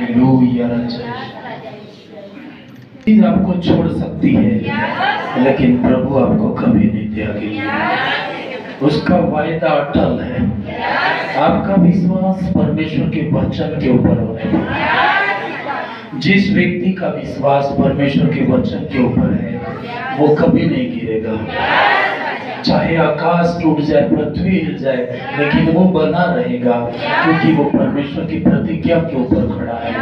Hallelujah. चीज आपको छोड़ सकती है लेकिन प्रभु आपको कभी नहीं त्यागेगा। उसका वायदा अटल है। आपका विश्वास परमेश्वर के वचन के ऊपर होने पर, जिस व्यक्ति का विश्वास परमेश्वर के वचन के ऊपर है वो कभी नहीं गिरेगा। चाहे आकाश टूट जाए, पृथ्वी हिल जाए, लेकिन वो बना रहेगा क्योंकि वो परमेश्वर की प्रतिज्ञा के ऊपर खड़ा है।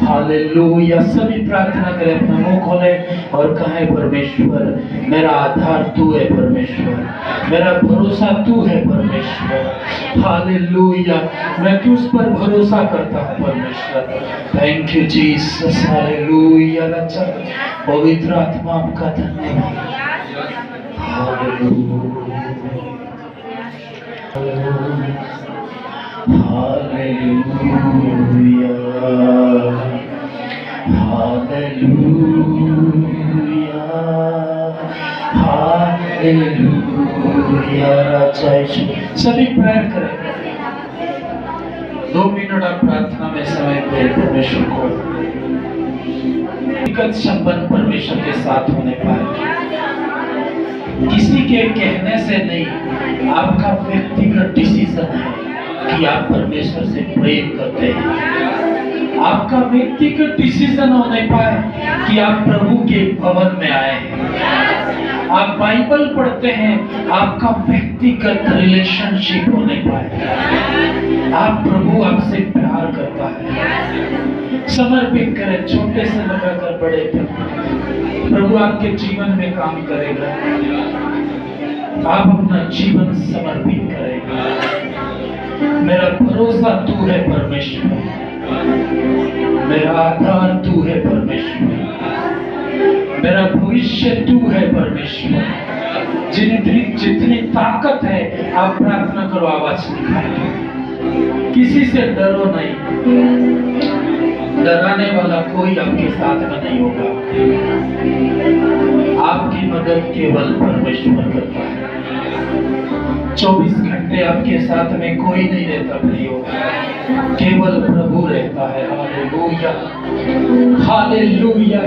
हालेलुया। सभी प्रार्थना करें, अपना मुंह खोले और कहें, परमेश्वर मेरा आधार तू है, परमेश्वर मेरा भरोसा तू है, परमेश्वर। हालेलुया। मैं तुझ पर भरोसा करता हूँ, परमेश्वर। Thank you Jesus. हालेलुया। पवित्र आत्मा आपका धन्यवाद। हालेलुया। सभी प्रेयर करें। 2 मिनट आप प्रार्थना में समय दे परमेश्वर को। व्यक्तिगत संबंध परमेश्वर के साथ होने पाए, किसी के कहने से नहीं, आपका व्यक्तिगत डिसीजन है कि आप परमेश्वर से प्रेम करते हैं। आपका व्यक्तिगत डिसीजन होने पाए कि आप प्रभु के भवन में आए हैं, आप बाइबल पढ़ते हैं। आपका व्यक्तिगत रिलेशनशिप होने पाए, आप प्रभु आपसे प्यार करता है। समर्पित करें, छोटे से लगाकर बड़े तक। प्रभु आपके जीवन में काम करेगा। आप अपना जीवन समर्पित करें। मेरा भरोसा तू है, परमेश्वर मेरा आधार तू है, परमेश्वर मेरा भविष्य तू है, परमेश्वर। जितनी ताकत है, आप प्रार्थना करो, आवाज निकालो। किसी से डरो नहीं। डराने वाला कोई आपके साथ में नहीं होगा। आपकी मदद केवल परमेश्वर करता है। 24 घंटे आपके साथ में कोई नहीं रहता प्रियो, केवल प्रभु रहता है। हालेलुया। हालेलुया।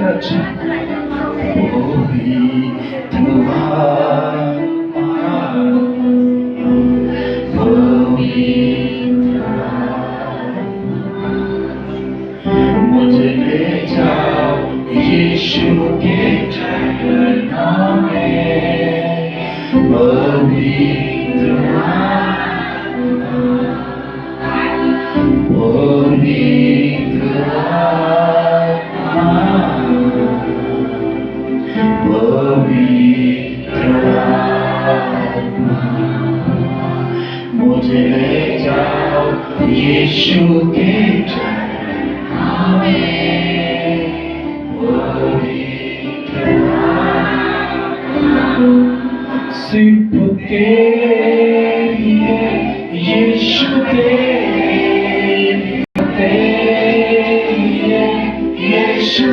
मुझे ले जाओ यीशु के चरणों में, पवित्र मुझे ले जाओ यीशु के चरणों में, सिर्फ तेरे लिए यीशु, तेरे लिए यीशु,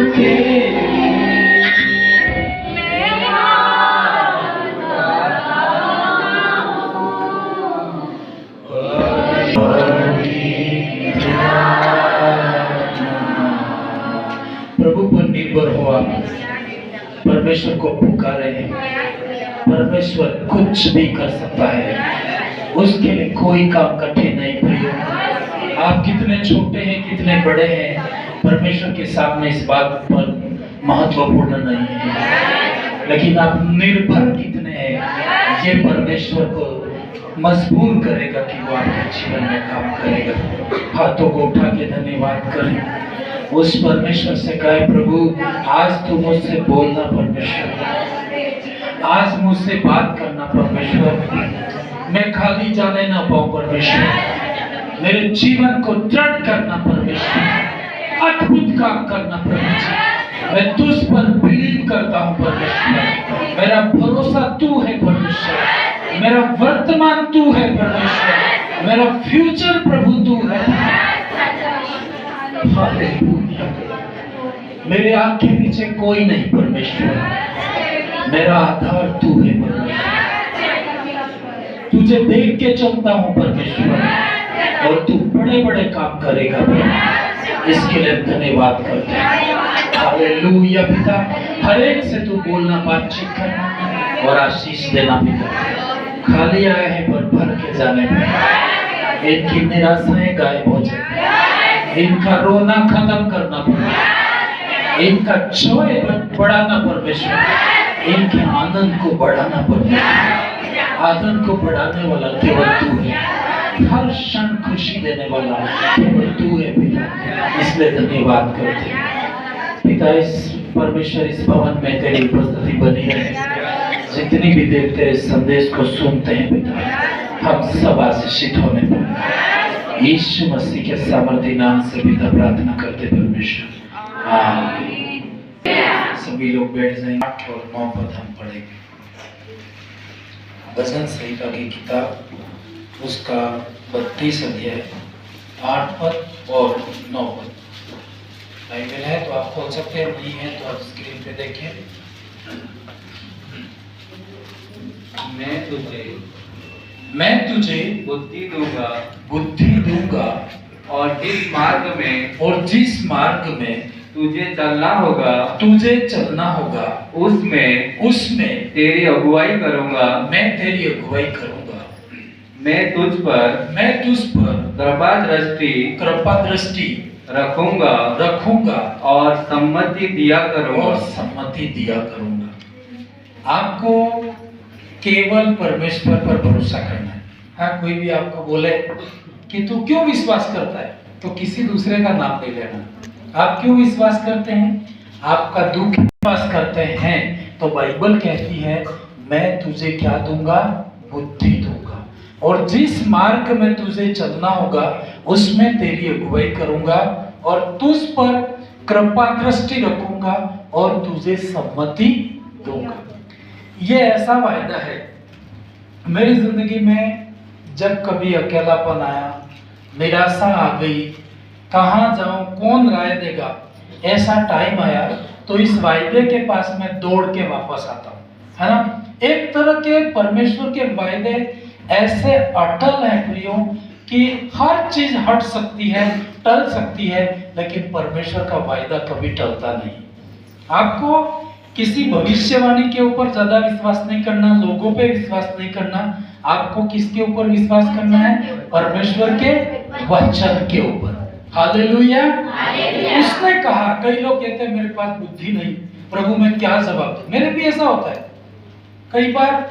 प्रभु पर निर्भर हो। आप परमेश्वर को पुकारे हैं। परमेश्वर कुछ भी कर सकता है, उसके लिए कोई काम कठिन नहीं। प्रिय, आप कितने छोटे हैं, कितने बड़े हैं, परमेश्वर के सामने इस बात पर महत्वपूर्ण नहीं है। लेकिन आप निर्भर कितने हैं, ये परमेश्वर को मजबूर करेगा कि वो आपके जीवन में काम करेगा। हाथों को उठा के धन्यवाद करें। उस परमेश्वर से कहे, प्रभु आज तू मुझसे बोलना, परमेश्वर आज मुझसे बात करना, परमेश्वर मैं खाली जाने ना पाऊं, परमेश्वर मेरे जीवन को दृढ़ करना, परमेश्वर अद्भुत काम करना, परमेश्वर मैं तुझ पर बिलीव करता हूं, परमेश्वर मेरा भरोसा तू है, परमेश्वर मेरा वर्तमान तू है, परमेश्वर मेरा फ्यूचर प्रभु तू है। हालेलुया। मेरे आगे पीछे कोई नहीं, परमेश्वर मेरा आधार तू है, परमेश्वर तुझे देख के चलता हूँ, परमेश्वर और तू बड़े बड़े काम करेगा। इसके लिए धन्यवाद करते हैं। हालेलुया पिता, हर एक से तू बोलना, बातचीत करना और आशीष देना पिता। खाली आए हैं पर भर के जाने पर इनकी निराशाएं गायब हो जाए, इनका रोना खत्म करना पड़ेगा, इनका जॉय बढ़ाना परमेश्वर, इनके आनंद को बढ़ाना परमेश्वर। आनंद को बढ़ाने वाला केवल तू है, हर क्षण खुशी देने वाला केवल तू है पिता। इसलिए धन्यवाद करते हैं पिता। इस परमेश्वर इस भवन में तेरी उपस्थिति बनी रहे, जितनी भी देर तेरे संदेश को सुनते हैं पिता, हम सब आशीषित होने पर यीशु मसीह के सामर्थ्य नाम से पिता प्रार्थना करते परमेश्वर, आमीन। सभी लोग बैठ जाएंगे। 8 और 9 पद हम पढ़ेंगे। भजन संहिता की किताब उसका 32 अध्याय 8 पद और 9 पद। बाइबल है तो आप खोल सकते हैं, नहीं है तो आप स्क्रीन पे देखें। मैं तुझे बुद्धि दूंगा बुद्धि दूंगा और जिस मार्ग में तुझे चलना होगा उसमें तेरी अगुवाई करूंगा। मैं तेरी अगुवाई करूंगा। मैं तुझ पर कृपा दृष्टि रखूंगा और सम्मति दिया करूंगा। आपको केवल परमेश्वर पर भरोसा करना है। हाँ, कोई भी आपको बोले कि तू क्यों विश्वास करता है, तो किसी दूसरे का नाम नहीं लेना। आप क्यों विश्वास करते हैं? आपका दुख विश्वास करते हैं तो बाइबल कहती है मैं तुझे क्या दूंगा? बुद्धि दूंगा, और जिस मार्ग में तुझे चलना होगा उसमें तेरी अगुवाई करूंगा और तुझ पर कृपा दृष्टि रखूंगा और तुझे सम्मति दूंगा। ये ऐसा वायदा है। मेरी जिंदगी में जब कभी अकेलापन आया, निराशा आ गई, कहाँ जाऊं, कौन राय देगा, ऐसा टाइम आया तो इस वायदे के पास मैं दौड़ के वापस आता हूँ, है ना। एक तरह के परमेश्वर के वायदे ऐसे अटल हैं प्रियो कि हर चीज हट सकती है, टल सकती है, लेकिन परमेश्वर का वायदा कभी टलता नहीं। आपको किसी भविष्यवाणी के ऊपर ज्यादा विश्वास नहीं करना, लोगों पे विश्वास नहीं करना। आपको किसके ऊपर विश्वास करना है? परमेश्वर के वचन के ऊपर। हालेलुया। उसने कहा, कई लोग कहते हैं मेरे पास बुद्धि नहीं, प्रभु मैं क्या जवाब दूं? मेरे भी ऐसा होता है। कई बार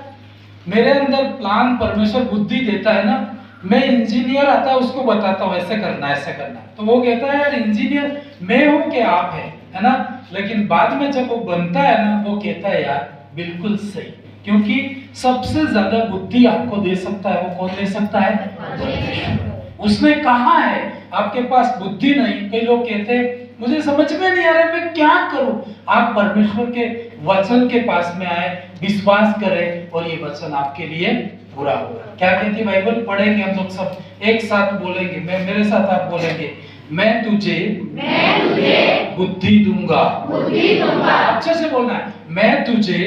मेरे अंदर प्लान परमेश्वर बुद्धि देता है ना, मैं इंजीनियर आता है उसको बताता हूँ ऐसे करना ऐसे करना, तो वो कहता है यार इंजीनियर मैं हूँ कि आप है ना। लेकिन बाद में जब वो बनता है ना, वो कहता है यार बिल्कुल सही, क्योंकि सबसे ज्यादा बुद्धि आपको दे सकता है वो कौन दे सकता है? परमेश्वर। उसने कहा है आपके पास बुद्धि नहीं। कई लोग कहते हैं मुझे समझ में नहीं आ रहा मैं क्या करूं। आप परमेश्वर के वचन के पास में आए, विश्वास करें और ये वचन आपके लिए पूरा होगा। क्या कहती बाइबल? पढ़ेंगे हम लोग सब एक साथ बोलेंगे। मैं मेरे साथ आप बोलेंगे, मैं तुझे बुद्धि दूंगा। अच्छे से बोलना है, मैं तुझे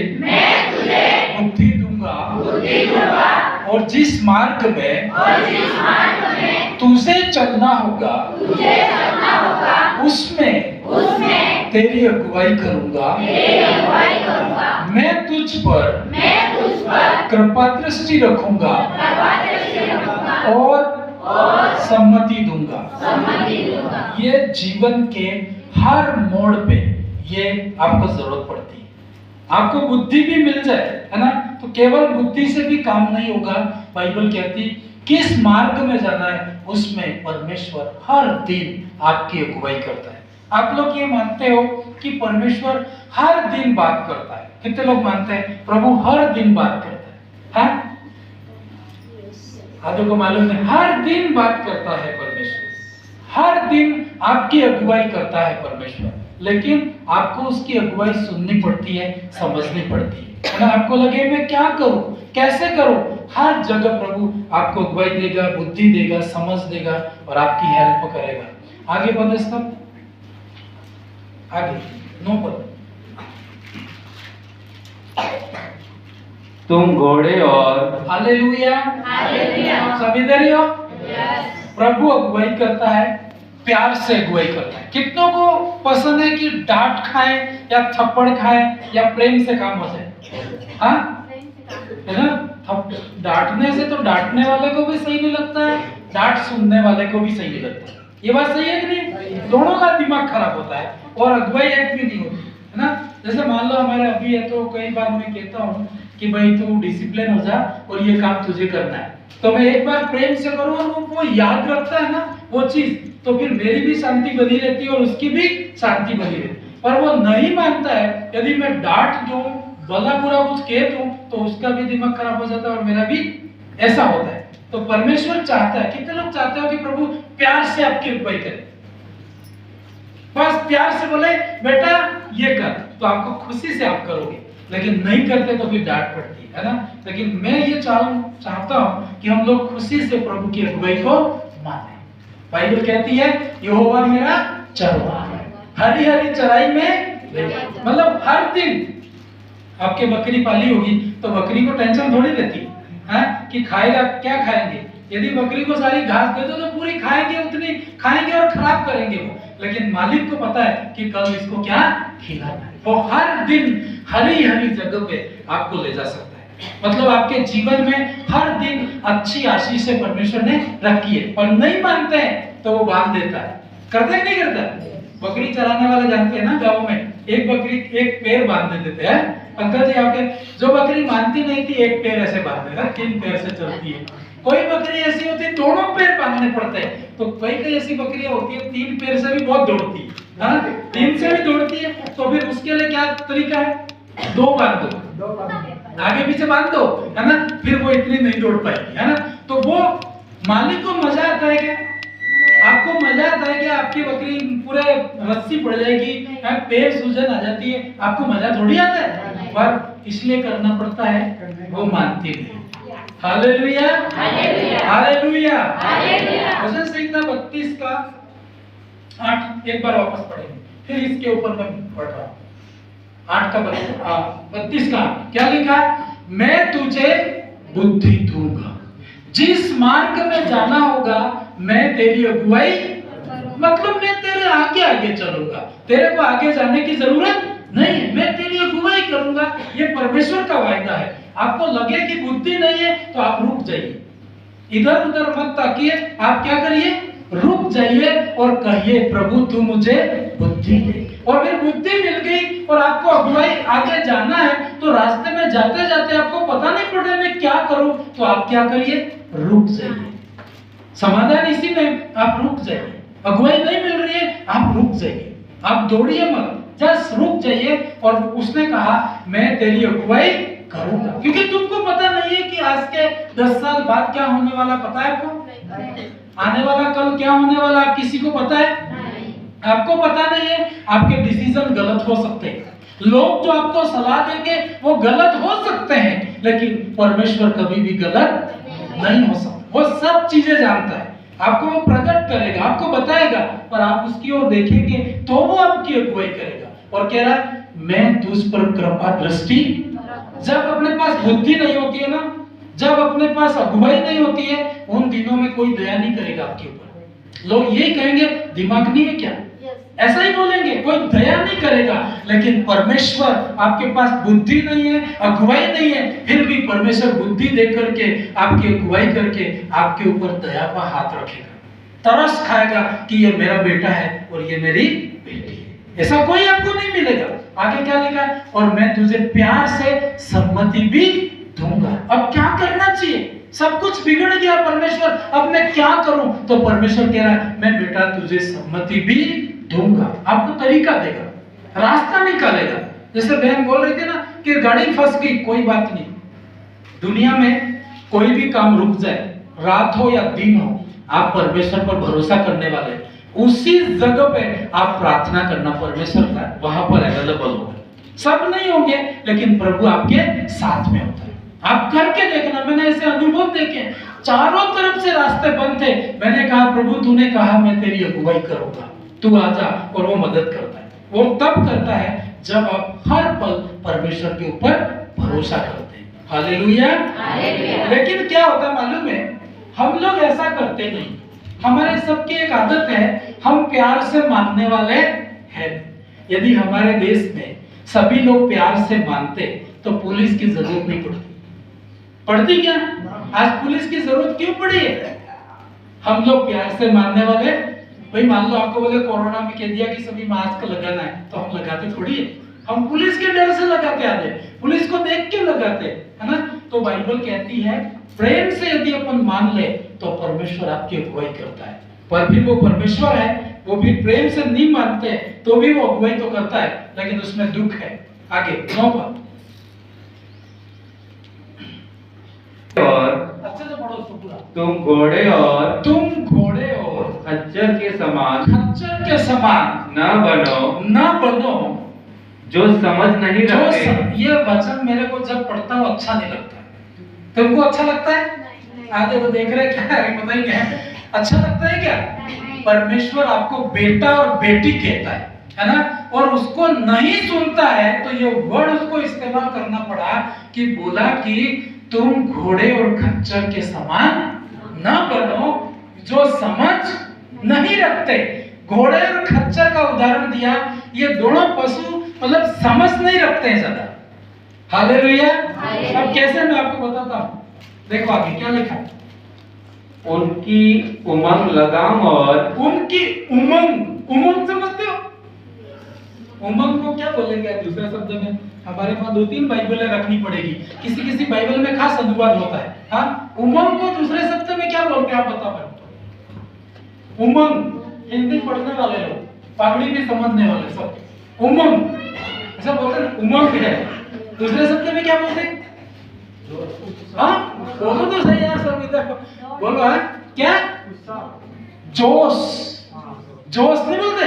बुद्धि दूंगा और जिस मार्ग में तुझे चलना होगा उसमें तेरी अगुवाई करूंगा। मैं तुझ पर कृपा दृष्टि रखूंगा और सम्मति दूंगा। ये जीवन के हर मोड़ पे ये आपको जरूरत पड़ती है। आपको बुद्धि भी मिल जाए, है ना, तो केवल बुद्धि से भी काम नहीं होगा। बाइबल कहती किस मार्ग में जाना है उसमें परमेश्वर हर दिन आपकी अगुवाई करता है। आप लोग ये मानते हो कि परमेश्वर हर दिन बात करता है? कितने लोग मानते हैं प्रभु हर दिन बात करता है? हाँ, आधों को मालूम है हर दिन बात करता है परमेश्वर, हर दिन आपकी अगुवाई करता है परमेश्वर, लेकिन आपको उसकी अगुवाई सुननी पड़ती है, समझनी पड़ती है ना। आपको लगे मैं क्या करूं, कैसे करूं, हर जगह प्रभु आपको अगुवाई देगा, बुद्धि देगा, समझ देगा और आपकी हेल्प करेगा। आगे बढ़े सब, आगे 9 पद। तुम घोड़े और हालेलुया, सब इधर ही हो। प्रभु अगुवाई करता है, प्यार से अगुवाई करता है। कितनों को पसंद है कि डांट खाए या थप्पड़ खाए या प्रेम से काम हो जाए? हाँ, है ना? डांटने से तो डांटने वाले को भी सही नहीं लगता है, डांट सुनने वाले को भी सही नहीं लगता है। ये बात सही है कि नहीं? दोनों का दिमाग खराब होता है और अगुवाई एक भी नहीं होती, है ना? जैसे मान लो हमारे अभी है तो कई बार मैं कहता हूँ कि भाई तू डिसिप्लिन हो जा और ये काम तुझे करना है, तो मैं एक बार प्रेम से करूँ और वो याद रखता है ना वो चीज, तो फिर मेरी भी शांति बनी रहती है और उसकी भी शांति बनी रहती है। पर वो नहीं मानता है, यदि मैं डांट दूं, भला बुरा कुछ कह दूं, तो उसका भी दिमाग खराब हो जाता है और मेरा भी ऐसा होता है। तो परमेश्वर चाहता है, कितने लोग चाहते हो कि प्रभु प्यार से आपकी अगुवाई करे, बस प्यार से बोले बेटा ये कर, तो आपको खुशी से आप करोगे, लेकिन नहीं करते तो फिर डांट पड़ती है ना? लेकिन मैं ये चाहता हूं कि हम लोग खुशी से प्रभु की अगुवाई को माने। बाइबल कहती है यहोवा मेरा चरवाहा है, हरी हरी चराई में ले जाता है। मतलब हर दिन आपके बकरी पाली होगी तो बकरी को टेंशन थोड़ी रहती है कि खाएगा क्या खाएंगे। यदि बकरी को सारी घास दे दो तो पूरी खाएंगे, उतनी खाएंगे और खराब करेंगे वो, लेकिन मालिक को पता है कि कल इसको क्या खिलाना है। वो हर दिन हरी हरी जगह पे आपको ले जा सकता है। मतलब आपके जीवन में हर दिन अच्छी आशीष से परमेश्वर ने रखी है, और नहीं मानते हैं तो वो बांध देता है। करते नहीं करता? बकरी चराने वाले जानते हैं ना, गाँव में एक बकरी एक पैर बांध देते हैं। अंकल जी आपके जो बकरी मानती नहीं थी एक पैर ऐसे बांध देता, 3 पैर से चलती है। कोई बकरी ऐसी होती है दोनों पैर बांधने पड़ते हैं, तो कई ऐसी बकरियां होती है 3 पैर से भी बहुत दौड़ती है, हाँ 3 से भी दौड़ती है, तो फिर उसके लिए क्या तरीका है? 2 बांध दो, आगे पीछे बांध दो, है ना? फिर वो इतनी नहीं दौड़ पाएगी, है ना? तो वो मालिक को मजा आता है क्या? आपको मजा आता है कि आपकी बकरी पूरे रस्सी पड़ जाएगी, पैर सूजन आ जाती है, आपको मजा थोड़ी आता है? पर इसलिए करना पड़ता है, वो मानती नहीं। हालेलुया, हालेलुया, भजन संहिता 32 का 8 एक बार वापस पढ़ेंगे, फिर इसके ऊपर मैं पढ़ रहा हूँ। 8 का 32 का क्या लिखा? मैं तुझे बुद्धि दूंगा, जिस मार्ग में जाना होगा मैं तेरी अगुवाई, मतलब मैं तेरे आगे आगे चलूंगा, तेरे को आगे जाने की जरूरत नहीं है, मैं तेरी अगुवाई करूंगा। ये परमेश्वर का वायदा है। आपको लगे कि बुद्धि नहीं है तो आप रुक जाइए, इधर उधर मत ताकिए, आप क्या करिए? रुक जाइए और कहिए प्रभु तू मुझे बुद्धि दे। और फिर बुद्धि मिल गई और आपको अगुवाई आगे जाना है, तो रास्ते में जाते जाते आपको पता नहीं पड़ रहा मैं क्या करूं, तो आप क्या करिए? रुक जाइए। समाधान इसी में, आप रुक जाइए। अगुवाई नहीं मिल रही है, आप रुक जाइए, आप दौड़िए मत, जस्ट रुक जाइए। और उसने कहा मैं तेरी अगुवाई करूंगा, क्योंकि तुमको पता नहीं है कि आज के 10 साल बाद क्या होने वाला, पता है आपको? आने वाला कल क्या होने वाला आप किसी को पता है? आपको पता नहीं है। आपके डिसीजन गलत हो सकते हैं, लोग जो आपको सलाह देंगे वो गलत हो सकते हैं, लेकिन परमेश्वर कभी भी गलत नहीं हो सकता। वो सब चीजें जानता है, आपको वो प्रकट करेगा, आपको बताएगा, पर आप उसकी ओर देखेंगे तो वो आपकी अगुवाई करेगा। और कह रहा है मैं तुझ पर कृपा दृष्टि। जब अपने पास बुद्धि नहीं होती है ना, जब अपने पास अगुवाई नहीं होती है, उन दिनों में कोई दया नहीं करेगा आपके ऊपर। लोग यही कहेंगे दिमाग नहीं है क्या, ऐसा ही बोलेंगे, कोई दया नहीं करेगा। लेकिन परमेश्वर, आपके पास बुद्धि नहीं है, अगुवाई नहीं है, फिर भी परमेश्वर बुद्धि दे करके आपकी अगुवाई करके आपके ऊपर दया का हाथ रखेगा, तरस खाएगा कि ये मेरा बेटा है और ये मेरी बेटी है। ऐसा कोई आपको नहीं मिलेगा। आगे क्या लिखा है? और मैं तुझे प्यार से सम्मति भी दूंगा। अब क्या करना चाहिए? सब कुछ बिगड़ गया परमेश्वर, अब मैं क्या करूं? तो परमेश्वर कह रहा है मैं बेटा तुझे सम्मति भी दूंगा, आपको तरीका देगा, रास्ता निकालेगा। जैसे बहन बोल रही थी ना कि गाड़ी फंस गई, कोई बात नहीं, दुनिया में कोई भी काम रुक जाए, रात हो या दिन हो, आप परमेश्वर पर भरोसा करने वाले, उसी जगह पे आप प्रार्थना करना, परमेश्वर का वहां पर अवेलेबल होगा। सब नहीं होंगे लेकिन प्रभु आपके साथ में होता है। आप करके देखना, मैंने ऐसे अनुभव देखे, चारों तरफ से रास्ते बंद थे, मैंने कहा प्रभु तूने कहा मैं तेरी अगुवाई करूंगा, तू आजा, और वो मदद करता है। वो तब करता है जब आप हर पल परमेश्वर के ऊपर भरोसा करते हैं। Hallelujah, hallelujah. लेकिन क्या होता मालूम है, हम लोग ऐसा करते नहीं। हमारे सबकी एक आदत है, हम प्यार से मानने वाले हैं। यदि हमारे देश में सभी लोग प्यार से मानते तो पुलिस की जरूरत नहीं पड़ती क्या? आज पुलिस की जरूरत क्यों पड़ी है? हम लोग प्यार से मानने वाले। भाई मान लो आपको बोले कोरोना में कह दिया कि सभी मास्क लगाना है, तो हम लगाते थोड़ी है, हम पुलिस के डर से लगाते आते, पुलिस को देख के लगाते, है ना? तो बाइबल कहती है प्रेम से यदि अपन मान ले तो परमेश्वर आपकी अगुवाई करता है। पर भी वो परमेश्वर है, वो भी प्रेम से नहीं मानते तो भी वो अगुवाई तो करता है, लेकिन उसमें दुख है। आगे 9 पर और अच्छे से पढ़ो उसको पूरा। तुम घोड़े और खच्चर के समान न बनो जो समझ नहीं रखते। ये वचन मेरे को जब पढ़ता हूँ अच्छा नहीं लगता। तुमको अच्छा लगता है? आधे तो देख रहे क्या है, पता ही क्या है, अच्छा लगता है क्या? परमेश्वर आपको बेटा और बेटी कहता है ना? और उसको नहीं सुनता है तो ये वर्ड उसको इस्तेमाल करना पड़ा कि बोला कि तुम घोड़े और खच्चर के समान न बनो जो समझ नहीं रखते। घोड़े और खच्चर का उदाहरण दिया। ये दोनों पशु मतलब समझ नहीं रखते हैं ज्यादा। हालेलुया। अब कैसे मैं आपको बताता हूँ, देखो आगे क्या लिखा है। उनकी उमंग लगाम और उनकी उमंग समझते हो? उमंग को क्या बोलेंगे दूसरे शब्द में? हमारे पास 2-3 बाइबलें रखनी पड़ेगी, किसी किसी बाइबल में खास अनुवाद होता है। हाँ, उमंग को दूसरे शब्द में क्या बोलते हैं आप बताओ मेरे को। उमंग हिंदी पढ़ने वाले लोग, पगड़ी भी समझने वाले सब, उमंग ऐसा बोलते हैं। उमंग है, दूसरे शब्द में क्या बोलते हैं? हाँ बोलो तो सही यार सब, इधर बोलो। है क्या? जोश नहीं बोलते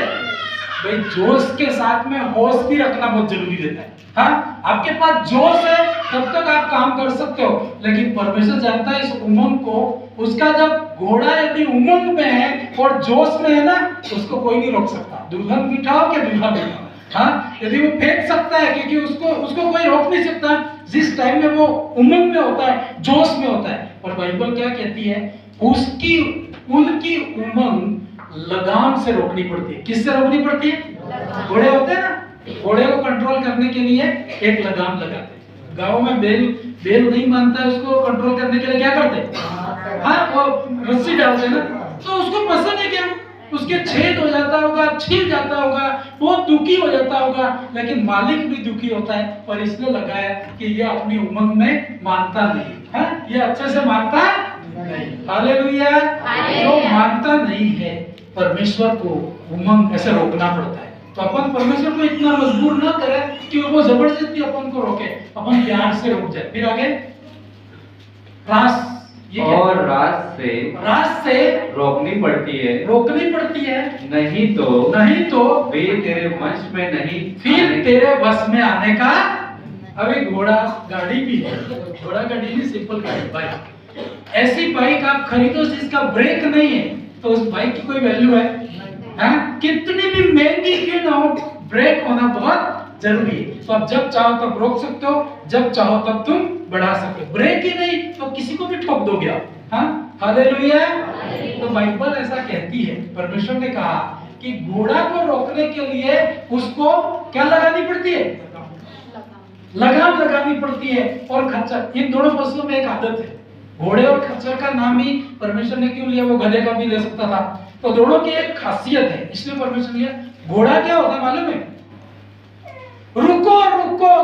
भाई? जोश के साथ में होश भी रखना बहुत जरूरी रहता है। हाँ, आपके पास जोश है तब तक आप काम कर सकते हो, लेकिन परमेश्वर जानता है इस उमंग को। उसका जब घोड़ा यदि उमंग में है और जोश में है ना, उसको कोई नहीं रोक सकता। दुल्हन बिठाओ के दूल्हा बिठाओ, हाँ, यदि वो फेंक सकता है क्योंकि उसको कोई रोक नहीं सकता जिस टाइम में वो उमंग में होता है, जोश में होता है। और बाइबल क्या कहती है? उनकी उमंग लगाम से रोकनी पड़ती है। किससे रोकनी पड़ती है? घोड़े होते हैं ना, घोड़े को कंट्रोल करने के लिए एक लगाम लगाते हैं। गांव में बेल नहीं मानता है, उसको कंट्रोल करने के लिए क्या करते हैं? हाँ, वो रस्सी डालते हैं ना, तो उसको पसंद है क्या? उसके छेद हो जाता होगा, छिल जाता होगा, बहुत दुखी हो जाता होगा, लेकिन मालिक भी दुखी होता है। और इसने लगाया कि ये अपनी उमंग में मानता नहीं है, ये अच्छे से मानता नहीं। हालेलुया। जो मानता नहीं है परमेश्वर को उमंग ऐसे रोकना पड़ता है। तो अपन परमेश्वर को इतना मजबूर ना करें कि वो जबरदस्ती अपन को रोके, अपन प्यार से रोक जाए। फिर आगे और रात से रोकनी पड़ती है, नहीं तो वे तेरे वश में नहीं, फिर तेरे बस में आने का। अभी घोड़ा गाड़ी भी है, घोड़ा गाड़ी नहीं, सिंपल गाड़ी, बाइक। ऐसी बाइक आप खरीदो जिसका ब्रेक नहीं है तो उस बाइक की कोई वैल्यू है? हाँ? कितनी भी महंगी क्यों ना हो, ब्रेक होना बहुत जरूरी है। तो आप जब चाहो तब रोक सकते हो, जब चाहो तब तुम बढ़ा सकते हो। ब्रेक ही नहीं तो किसी को भी ठोक दोगे आप। हाँ, हालेलुया। तो बाइबल ऐसा कहती है, परमेश्वर ने कहा कि घोड़ा को रोकने के लिए उसको क्या लगानी पड़ती है? लगाम लगानी पड़ती है। और खच्चर, इन दोनों पशुओं में एक आदत है। घोड़े और खच्चर का नाम ही परमेश्वर ने क्यों लिया? वो गधे का भी ले सकता था। तो दोनों की एक खासियत है, इसलिए परमेश्वर ने लिया। घोड़ा क्या होता है मालूम है? रुको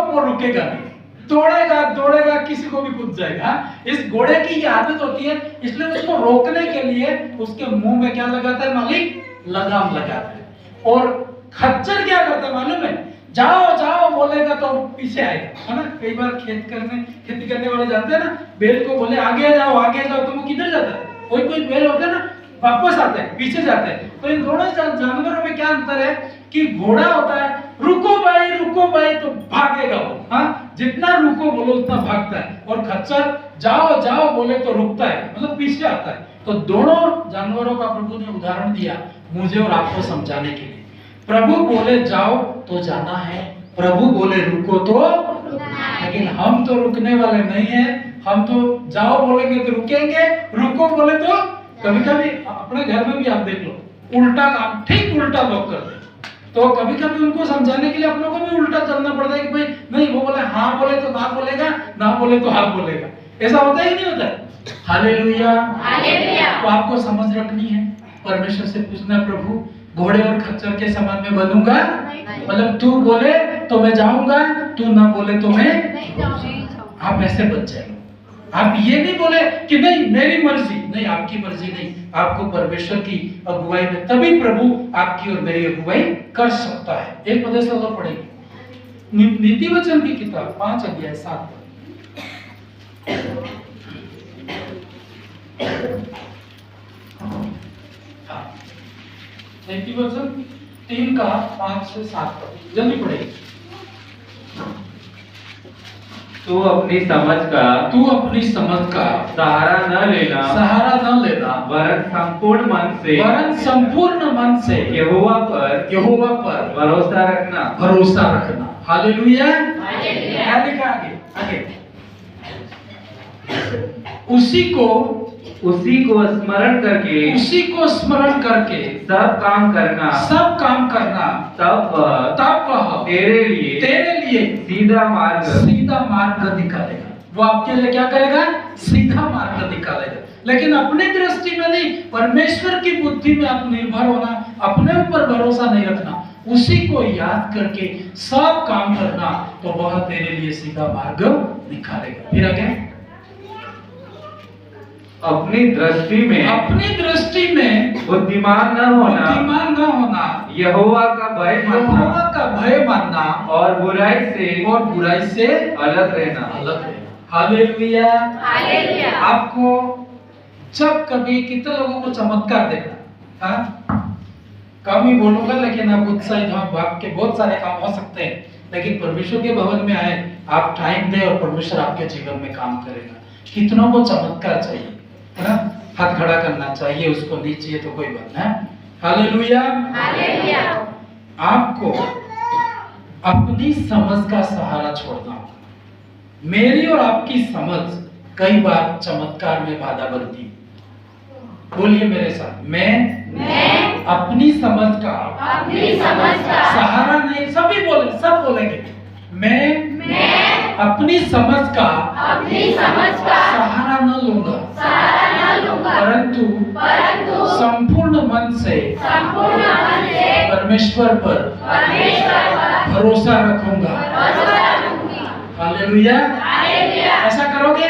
वो रुकेगा नहीं, दौड़ेगा किसी को भी कूद जाएगा। इस घोड़े की ये आदत होती है, इसलिए उसको रोकने के लिए उसके मुंह में क्या लगाता है मालिक? लगाम लगाता है। और खच्चर क्या करता है मालूम है? जाओ बोलेगा तो पीछे आएगा, है ना? कई बार खेती करने वाले जाते हैं ना, बैल को बोले आगे जाओ तो वो किधर जाता है? कोई बैल होता है ना, वापस आते हैं, पीछे जाते हैं। तो इन दोनों जानवरों में क्या अंतर है कि घोड़ा होता है रुको भाई तो भागेगा वो, हाँ, जितना रुको बोलो उतना भागता है। और खच्चर जाओ बोले तो रुकता है, मतलब पीछे आता है। तो दोनों जानवरों का प्रभु ने उदाहरण दिया मुझे और आपको समझाने के लिए। प्रभु बोले जाओ तो जाना है, प्रभु बोले रुको तो, लेकिन हम तो रुकने वाले नहीं है। हम तो जाओ बोलेंगे तो रुकेंगे, रुको बोले तो कभी कभी अपने घर में भी आप देख लो, उल्टा काम, ठीक उल्टा लोग करते हैं। तो कभी कभी उनको समझाने के लिए अपनों को भी उल्टा चलना पड़ता है कि भाई नहीं, वो बोले हाँ बोले तो ना बोलेगा, ना बोले तो हाँ बोलेगा। ऐसा होता ही नहीं होता है। Hallelujah, hallelujah. तो आपको समझ रखनी है, परमेश्वर से पूछना, प्रभु घोड़े और खच्चर के समान में बनूंगा, मतलब तू बोले तो मैं जाऊंगा, तू ना बोले तो मैं नहीं जाऊंगा। आप ऐसे बच जाए। आप ये नहीं बोले कि नहीं मेरी मर्जी, नहीं आपकी मर्जी नहीं, आपको परमेश्वर की अगुवाई में तभी प्रभु आपकी और मेरी अगुवाई कर सकता है। एक पद से और पढ़ेंगे नीति वचन की किताब 5 अध्याय 7 नीति वचन 3 का 5 से 7 पद जल्दी पढ़ेंगे। तू अपनी समझ का सहारा न लेना, वरन संपूर्ण मन से यहोवा पर भरोसा रखना। Hallelujah, hallelujah. लिखा आगे उसी को स्मरण करके सब काम करना, तब वह तेरे लिए सीधा मार्ग निकालेगा। वो आपके लिए क्या करेगा? सीधा मार्ग निकालेगा। लेकिन अपनी दृष्टि में नहीं, परमेश्वर की बुद्धि में आप निर्भर होना, अपने ऊपर भरोसा नहीं रखना, उसी को याद करके सब काम करना, तो वह तेरे लिए सीधा मार्ग निकालेगा। फिर आगे अपनी दृष्टि में बुद्धिमान न होना, यहोवा का भय मानना और बुराई से अलग रहना। Hallelujah, hallelujah. आपको जब कभी कितने लोगों को चमत्कार देखा, कम ही बोलूंगा, लेकिन आप उत्साहित हो, आपके बहुत सारे काम हो सकते हैं, लेकिन परमेश्वर के भवन में आए, आप टाइम दे और परमेश्वर आपके जीवन में काम करेगा। कितनों को चमत्कार चाहिए, है ना? हाथ खड़ा करना चाहिए, उसको नहीं चाहिए तो कोई बात नहीं। Hallelujah, hallelujah. आपको अपनी समझ का सहारा छोड़ना होगा। मेरी और आपकी समझ कई बार चमत्कार में बाधा बनती है। बोलिए मेरे साथ, मैं अपनी समझ का सहारा नहीं, सभी बोले, सब बोलेंगे, मैं अपनी समझ का सहारा न लूंगा, परंतु संपूर्ण मन से परमेश्वर पर भरोसा रखूंगा। हालेलुया, ऐसा करोगे?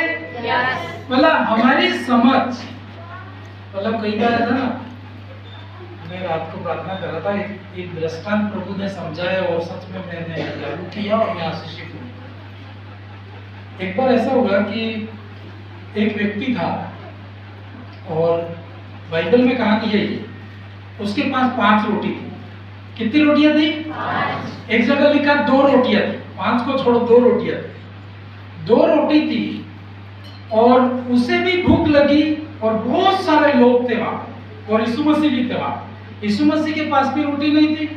मतलब हमारी समझ, मतलब कई बार है ना, मैं रात को प्रार्थना कर रहा था, एक दृष्टांत प्रभु ने समझाया और सच में मैंने लागू किया और मैं आशीषित हूँ। एक बार ऐसा हुआ कि एक व्यक्ति था और बाइबल में कहानी है ये, उसके पास 5 रोटी थी। कितनी रोटियां थी? 5। एक जगह लिखा 2 रोटियां थी, 5 को छोड़ो, 2 रोटियां थी। 2 रोटी थी और उसे भी भूख लगी और बहुत सारे लोग थे वहां, और यीशु मसीह भी थे वहां। यीशु मसीह के पास भी रोटी नहीं थी,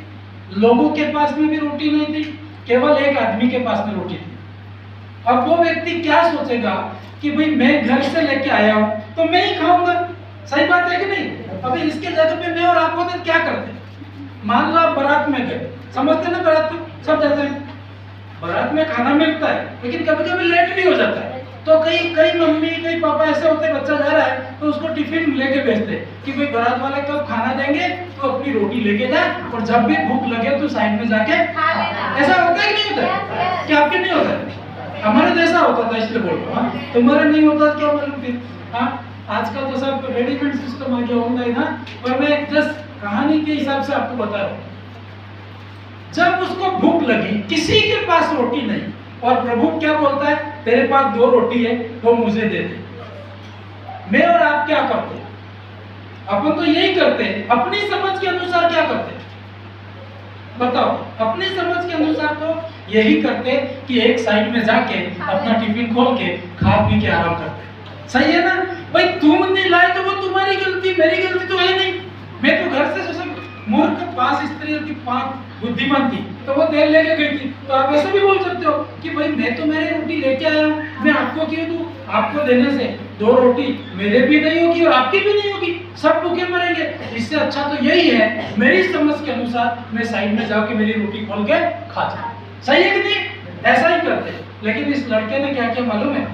लोगों के पास में भी रोटी नहीं थी, केवल एक आदमी के पास में रोटी थी। अब वो व्यक्ति क्या सोचेगा कि भाई मैं घर से लेके आया हूं तो मैं ही खाऊंगा, सही बात है कि नहीं? अभी इसके जगह पे मैं और आप होते क्या करते? मान लो आप बारात में गए, समझते ना बारात में सब जाते हैं, बारात में खाना मिलता है, लेकिन कभी कभी लेट भी हो जाता है। तो कई मम्मी कई पापा ऐसे होते हैं, बच्चा जा रहा है तो उसको टिफिन लेके भेजते हैं कि भाई बारात वाले कब खाना देंगे तो अपनी रोटी लेके जाए, और जब भी भूख लगे तो साइड में जाके। ऐसा होता है कि नहीं होता? क्या आपके नहीं होता है? हमारे जैसा होता था, इसलिए बोल रहा हूँ। तुम्हारे नहीं होता क्या मालूम फिर? आजकल तो सब रेडीमेड सिस्टम आ गया ऑनलाइन, पर मैं जस्ट कहानी के हिसाब से आपको बता रहा हूँ। जब उसको भूख लगी, किसी के पास रोटी नहीं, और प्रभु क्या बोलता है, तेरे पास 2 रोटी है, वो मुझे दे दे। मैं और आप क्या करते? अपन तो यही करते हैं, अपनी समझ के अनुसार क्या करते? बताओ, अपनी समझ के अनुसार तो यही करते कि एक साइड में जाके अपना टिफिन खोल के खा पी के आराम करते। सही है ना भाई? तुम नहीं लाए तो वो तुम्हारी गलती, मेरी गलती तो है नहीं। मैं तो घर से मूर्ख 5 स्त्रियों की 5 बुद्धिमान थी, तो वो तेल लेके गई थी। तो आप ऐसे भी बोल सकते हो कि भाई मैं तो मेरी रोटी लेके आया हूँ, मैं आपको क्यों दूं? आपको देने से 2 रोटी मेरे भी नहीं होगी और आपकी भी नहीं होगी, सब भूखे मरेंगे। इससे अच्छा तो यही है मेरी समझ के अनुसार मैं साइड में जाके मेरी रोटी खोल के खा जाऊं। सही है कि नहीं? ऐसा ही करते। लेकिन इस लड़के ने क्या किया मालूम है?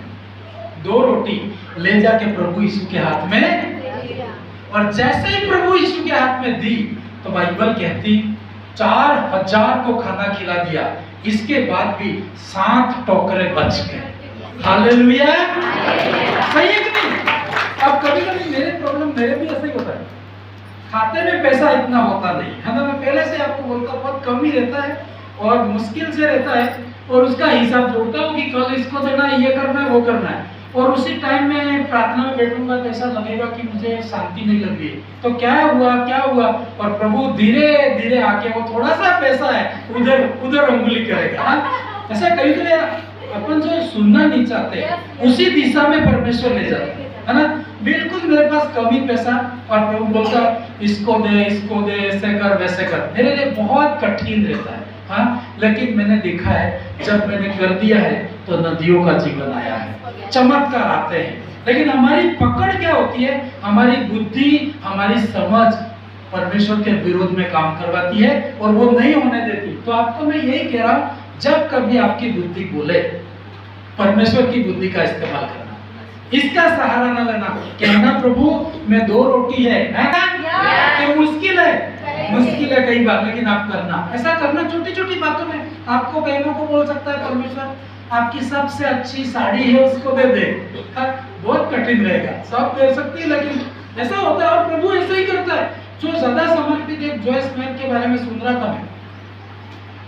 2 रोटी ले जाके प्रभु यीशु के हाथ में, और जैसे ही प्रभु यीशु के हाथ में दी तो बाइबल कहती 4000 को खाना खिला दिया। इसके बाद भी 7 टोकरे बच गए। हालेलुया। सही है कि नहीं? अब कभी कभी मेरे भी ऐसा ही होता है, खाते में पैसा इतना होता नहीं है ना। मैं पहले से आपको बोलता हूँ बहुत कम ही रहता है और मुश्किल से रहता है, और उसका हिसाब जोड़ता हूँ कि कल इसको देना है, ये करना है, वो करना है, और उसी टाइम में प्रार्थना में बैठूंगा तो ऐसा लगेगा कि मुझे शांति नहीं लग रही है। तो क्या हुआ, और प्रभु धीरे धीरे आके वो थोड़ा सा पैसा है उधर उंगली करेगा। हाँ? ऐसा कई अपन जो सुनना नहीं चाहते उसी दिशा में परमेश्वर ले जाते है ना। बिल्कुल मेरे पास कम ही पैसा और प्रभु बोलता इसको दे, ऐसे कर वैसे कर, मेरे लिए बहुत कठिन रहता है। हाँ, लेकिन मैंने देखा है जब मैंने कर दिया है तो नदियों का जीवन आया है, चमत्कार आते हैं। लेकिन हमारी पकड़ क्या होती है? हमारी बुद्धि, हमारी समझ परमेश्वर के विरोध में काम करवाती है और वो नहीं होने देती। तो आपको मैं यही कह रहा हूं, जब कभी आपकी बुद्धि बोले परमेश्वर की बुद्धि का इस्तेमाल करना, इसका सहारा न लेना। कहना प्रभु मैं 2 रोटी है कि मुश्किल है कई बार, लेकिन आप करना, ऐसा करना। छोटी छोटी बातों में आपको बहनों को बोल सकता है परमेश्वर आपकी सबसे अच्छी साड़ी है उसको दे दे। बहुत कठिन रहेगा, सब दे सकती है, लेकिन ऐसा होता है और प्रभु ऐसा ही करता है। जो ज्यादा समर्पित एक जॉयस मैन के बारे में सुन रहा था मैं,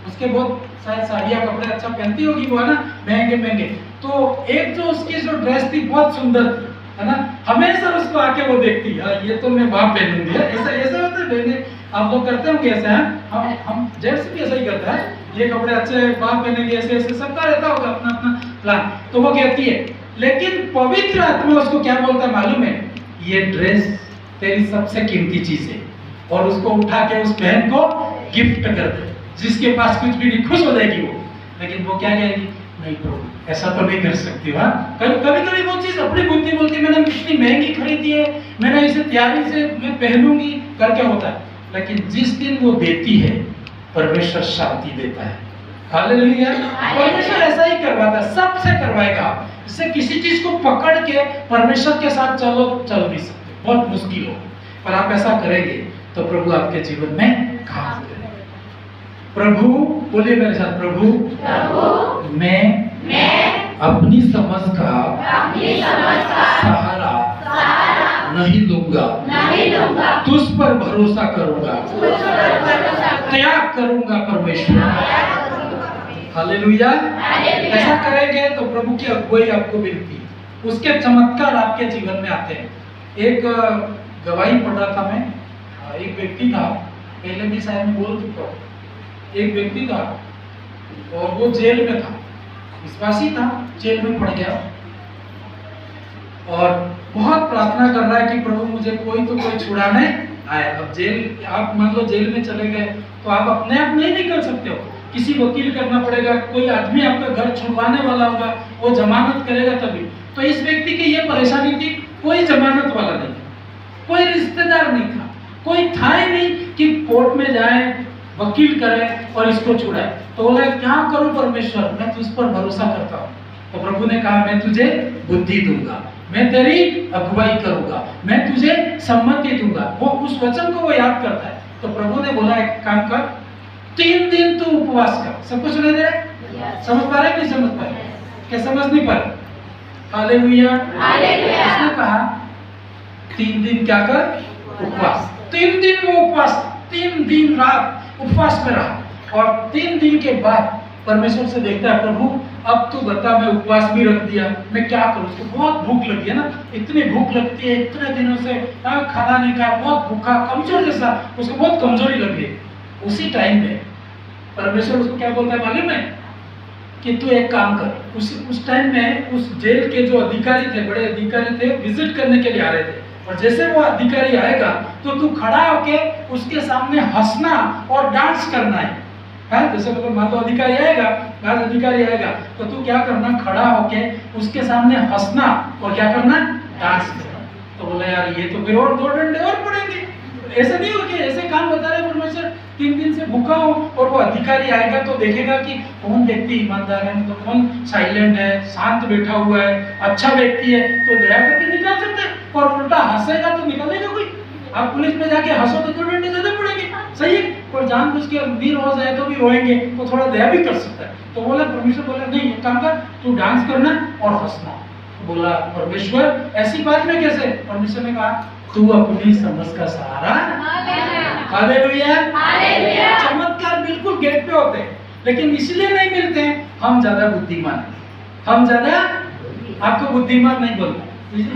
उसके बहुत शायद साड़ियाँ कपड़े अच्छा पहनती होगी वो, है ना, महंगे। तो एक जो उसकी जो ड्रेस थी बहुत सुंदर थी, है ना, हमेशा उसको आके वो देखती ये तो मैं वहां पहनूंगी। ऐसा होता है बहने, आप लोग करते होंगे ऐसे हैं, हम जेंट्स भी ऐसा ही करता है, ये कपड़े अच्छे वहां पहनेंगे, ऐसे सबका रहता होगा अपना प्लान। तो वो कहती है, लेकिन पवित्र आत्मा उसको क्या बोलता है मालूम है? ये ड्रेस तेरी सबसे कीमती चीज है, और उसको उठा के उस बहन को गिफ्ट कर दे, जिसके पास कुछ भी नहीं, खुश हो जाएगी वो। लेकिन वो क्या कहेगी? नहीं प्रभु ऐसा तो नहीं कर सकती। कभी वो चीज अपनी बुद्धि बोलती है मैंने इतनी महंगी खरीदी है, मैंने इसे तैयारी से मैं पहनूंगी करके होता है। लेकिन जिस दिन वो देती है परमेश्वर शांति देता है। हालेलुया। परमेश्वर ऐसा ही करवाता है, सबसे करवाएगा। इससे किसी चीज को पकड़ के परमेश्वर के साथ चल नहीं सकते, बहुत मुश्किल हो। पर आप ऐसा करेंगे तो प्रभु आपके जीवन में काम करेंगे। प्रभु बोलिए मेरे साथ, प्रभु मैं अपनी समझ का सहारा नहीं लूंगा, तुझ पर भरोसा करूंगा, त्याग करूंगा परमेश्वर। हालेलुया। ऐसा करेंगे तो प्रभु की अगुवाई आपको मिलती है, उसके चमत्कार आपके जीवन में आते हैं। एक गवाही पढ़ रहा था मैं, एक व्यक्ति था, पहले भी शायद मैं बोल चुका हूँ। एक व्यक्ति था और वो जेल में था, विश्वासी था, जेल में पड़ गया और बहुत प्रार्थना कर रहा है कि प्रभु मुझे कोई छुड़ाने आए। अब जेल, आप मान लो जेल में चले गए तो आप अपने आप नहीं निकल सकते हो, किसी वकील करना पड़ेगा, कोई आदमी आपका घर छुड़वाने वाला होगा, वो जमानत करेगा तभी। तो इस व्यक्ति की ये परेशानी थी, कोई जमानत वाला नहीं था, कोई रिश्तेदार नहीं था, कोई था ही नहीं कि कोर्ट में जाए, वकील करे और इसको छुड़ाए। तो बोला क्या करूं परमेश्वर, मैं तुझ पर भरोसा करता हूं। तो प्रभु ने कहा मैं तुझे बुद्धि दूंगा, मैं तेरी अगुवाई करूंगा, मैं तुझे सम्मति दूंगा। वो उस वचन को वो याद करता है। तो प्रभु ने बोला एक काम कर, 3 दिन तू उपवास कर। सबको सुनाई दे रहा है? समझ पा रहे नहीं समझ पा रहे? क्या समझ नहीं पा रहे? हालेलुया। उसने कहा 3 दिन क्या कर? उपवास। 3 दिन वो उपवास, 3 दिन रात उपवास में रहा और 3 दिन के बाद परमेश्वर से देखता है, प्रभु अब तू बता, मैं उपवास भी रख दिया, मैं क्या करूं? उसको बहुत भूख लगी है ना, इतनी भूख लगती है, इतने दिनों से खाना नहीं खाया, बहुत भूखा, कमजोर जैसा, उसको बहुत कमजोरी लगी। उसी टाइम में परमेश्वर उसको क्या बोलता है मालूम है? कि तू एक काम कर। उस टाइम में उस जेल के जो अधिकारी थे, बड़े अधिकारी थे, विजिट करने के लिए आ रहे थे, और जैसे वो अधिकारी आएगा तो तू खड़ा होके उसके सामने हंसना और डांस करना है। जैसे मतलब मान लो अधिकारी आएगा, तो तू क्या करना? खड़ा होके उसके सामने हंसना और क्या करना? डांस करना। तो बोला यार ये तो फिर और 2 डंडे और पड़ेंगे। ऐसा नहीं हो कि ऐसे काम बता रहे परमेश्वर, 3 दिन से भूखा हो और वो अधिकारी आएगा तो देखेगा कि कौन व्यक्ति ईमानदार है, तो कौन साइलेंट है, शांत बैठा हुआ है, अच्छा व्यक्ति है, तो दया करके निकाल सकते हैं। और उल्टा हंसेगा तो निकालेगा कोई? आप पुलिस में जाके हंसो तो 2 डंडे ज्यादा पड़ेंगे, सही है। और जानबूझ के भी रो जाए तो भी रोएंगे, तो थोड़ा दया भी कर सकता है। तो बोला परमेश्वर बोला नहीं, एक काम कर, तू डांस करना और हंसना। बोला परमेश्वर ऐसी बात में कैसे? परमेश्वर ने कहा तू अपनी समझ का सहारा, हालेलुया, हालेलुया। चमत्कार बिल्कुल गेट पे होते हैं, लेकिन इसलिए नहीं मिलते हैं हम ज्यादा बुद्धिमान हैं, हम ज्यादा, आपको बुद्धिमान नहीं बोलता,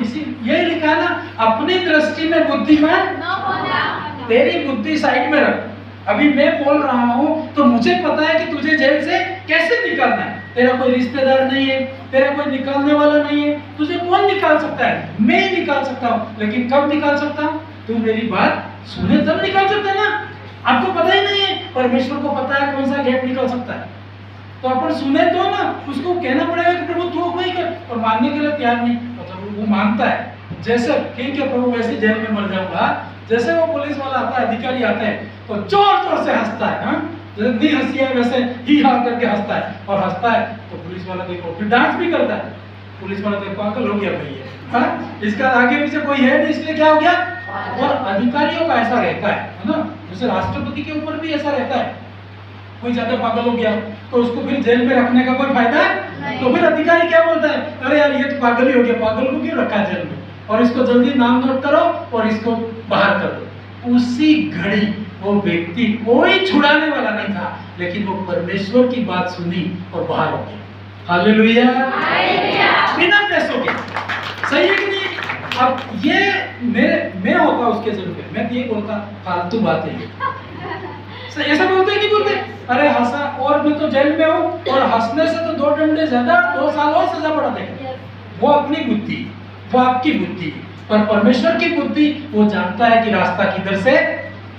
इसी यही लिखा ना, अपनी दृष्टि में बुद्धिमान न होना। तेरी बुद्धि साइड में रख। अभी मैं बोल रहा हूँ तो मुझे पता है कि तुझे जेल से कैसे निकालना है। तेरा कोई रिश्तेदार नहीं है, तेरा कोई निकालने वाला नहीं है, तुझे कौन निकाल सकता है? मैं ही निकाल सकता हूँ। लेकिन कब निकाल सकता हूँ? तू मेरी बात सुने तब निकाल सकता है ना। आपको पता ही नहीं है, परमेश्वर को पता है कौन सा गेट निकल सकता है। तो अपन सुने तो ना, उसको कहना पड़ेगा कि प्रभु तू कोई कर, और मानने के लिए तैयार नहीं, मतलब वो मानता है जैसे ठीक है प्रभु वैसे जेल में मर जाऊंगा। जैसे वो पुलिस वाला आता है, अधिकारी आता है तो जोर जोर से हंसता है, हाँ जैसे नहीं हंसी है वैसे ही हाँ करके हंसता है, और हंसता है तो पुलिस वाला देखो फिर डांस भी करता है। पुलिस वाला देखो पागल हो गया भाई ये, हाँ इसका आगे पीछे कोई है नहीं इसलिए क्या हो गया। और अधिकारियों का ऐसा रहता है ना, जैसे राष्ट्रपति के ऊपर भी ऐसा रहता है, कोई ज्यादा पागल हो गया तो उसको फिर जेल में रखने का कोई फायदा नहीं। तो फिर अधिकारी क्या बोलता है, अरे यार ये तो पागल ही हो गया, पागल को क्यों रखा जेल में, और इसको जल्दी नाम नोट करो और इसको बाहर कर दो। उसी घड़ी वो व्यक्ति कोई छुड़ाने वाला नहीं था, लेकिन वो परमेश्वर की बात सुनी और बाहर हो गया। हालेलुया, बिना पैसों के, सही है कि नहीं? अब ये मैं होता उसके जरूर पे, मैं तो ये बोलता फालतू बातें ऐसा बोलते हैं कि बोलते अरे हंसा और मैं तो जेल में हूँ, और हंसने से तो 2 डंडे ज्यादा 2 साल और सजा बढ़ा देगा। वो अपनी बुद्धि, वो आपकी बुद्धि, पर परमेश्वर की बुद्धि वो जानता है कि रास्ता किधर से।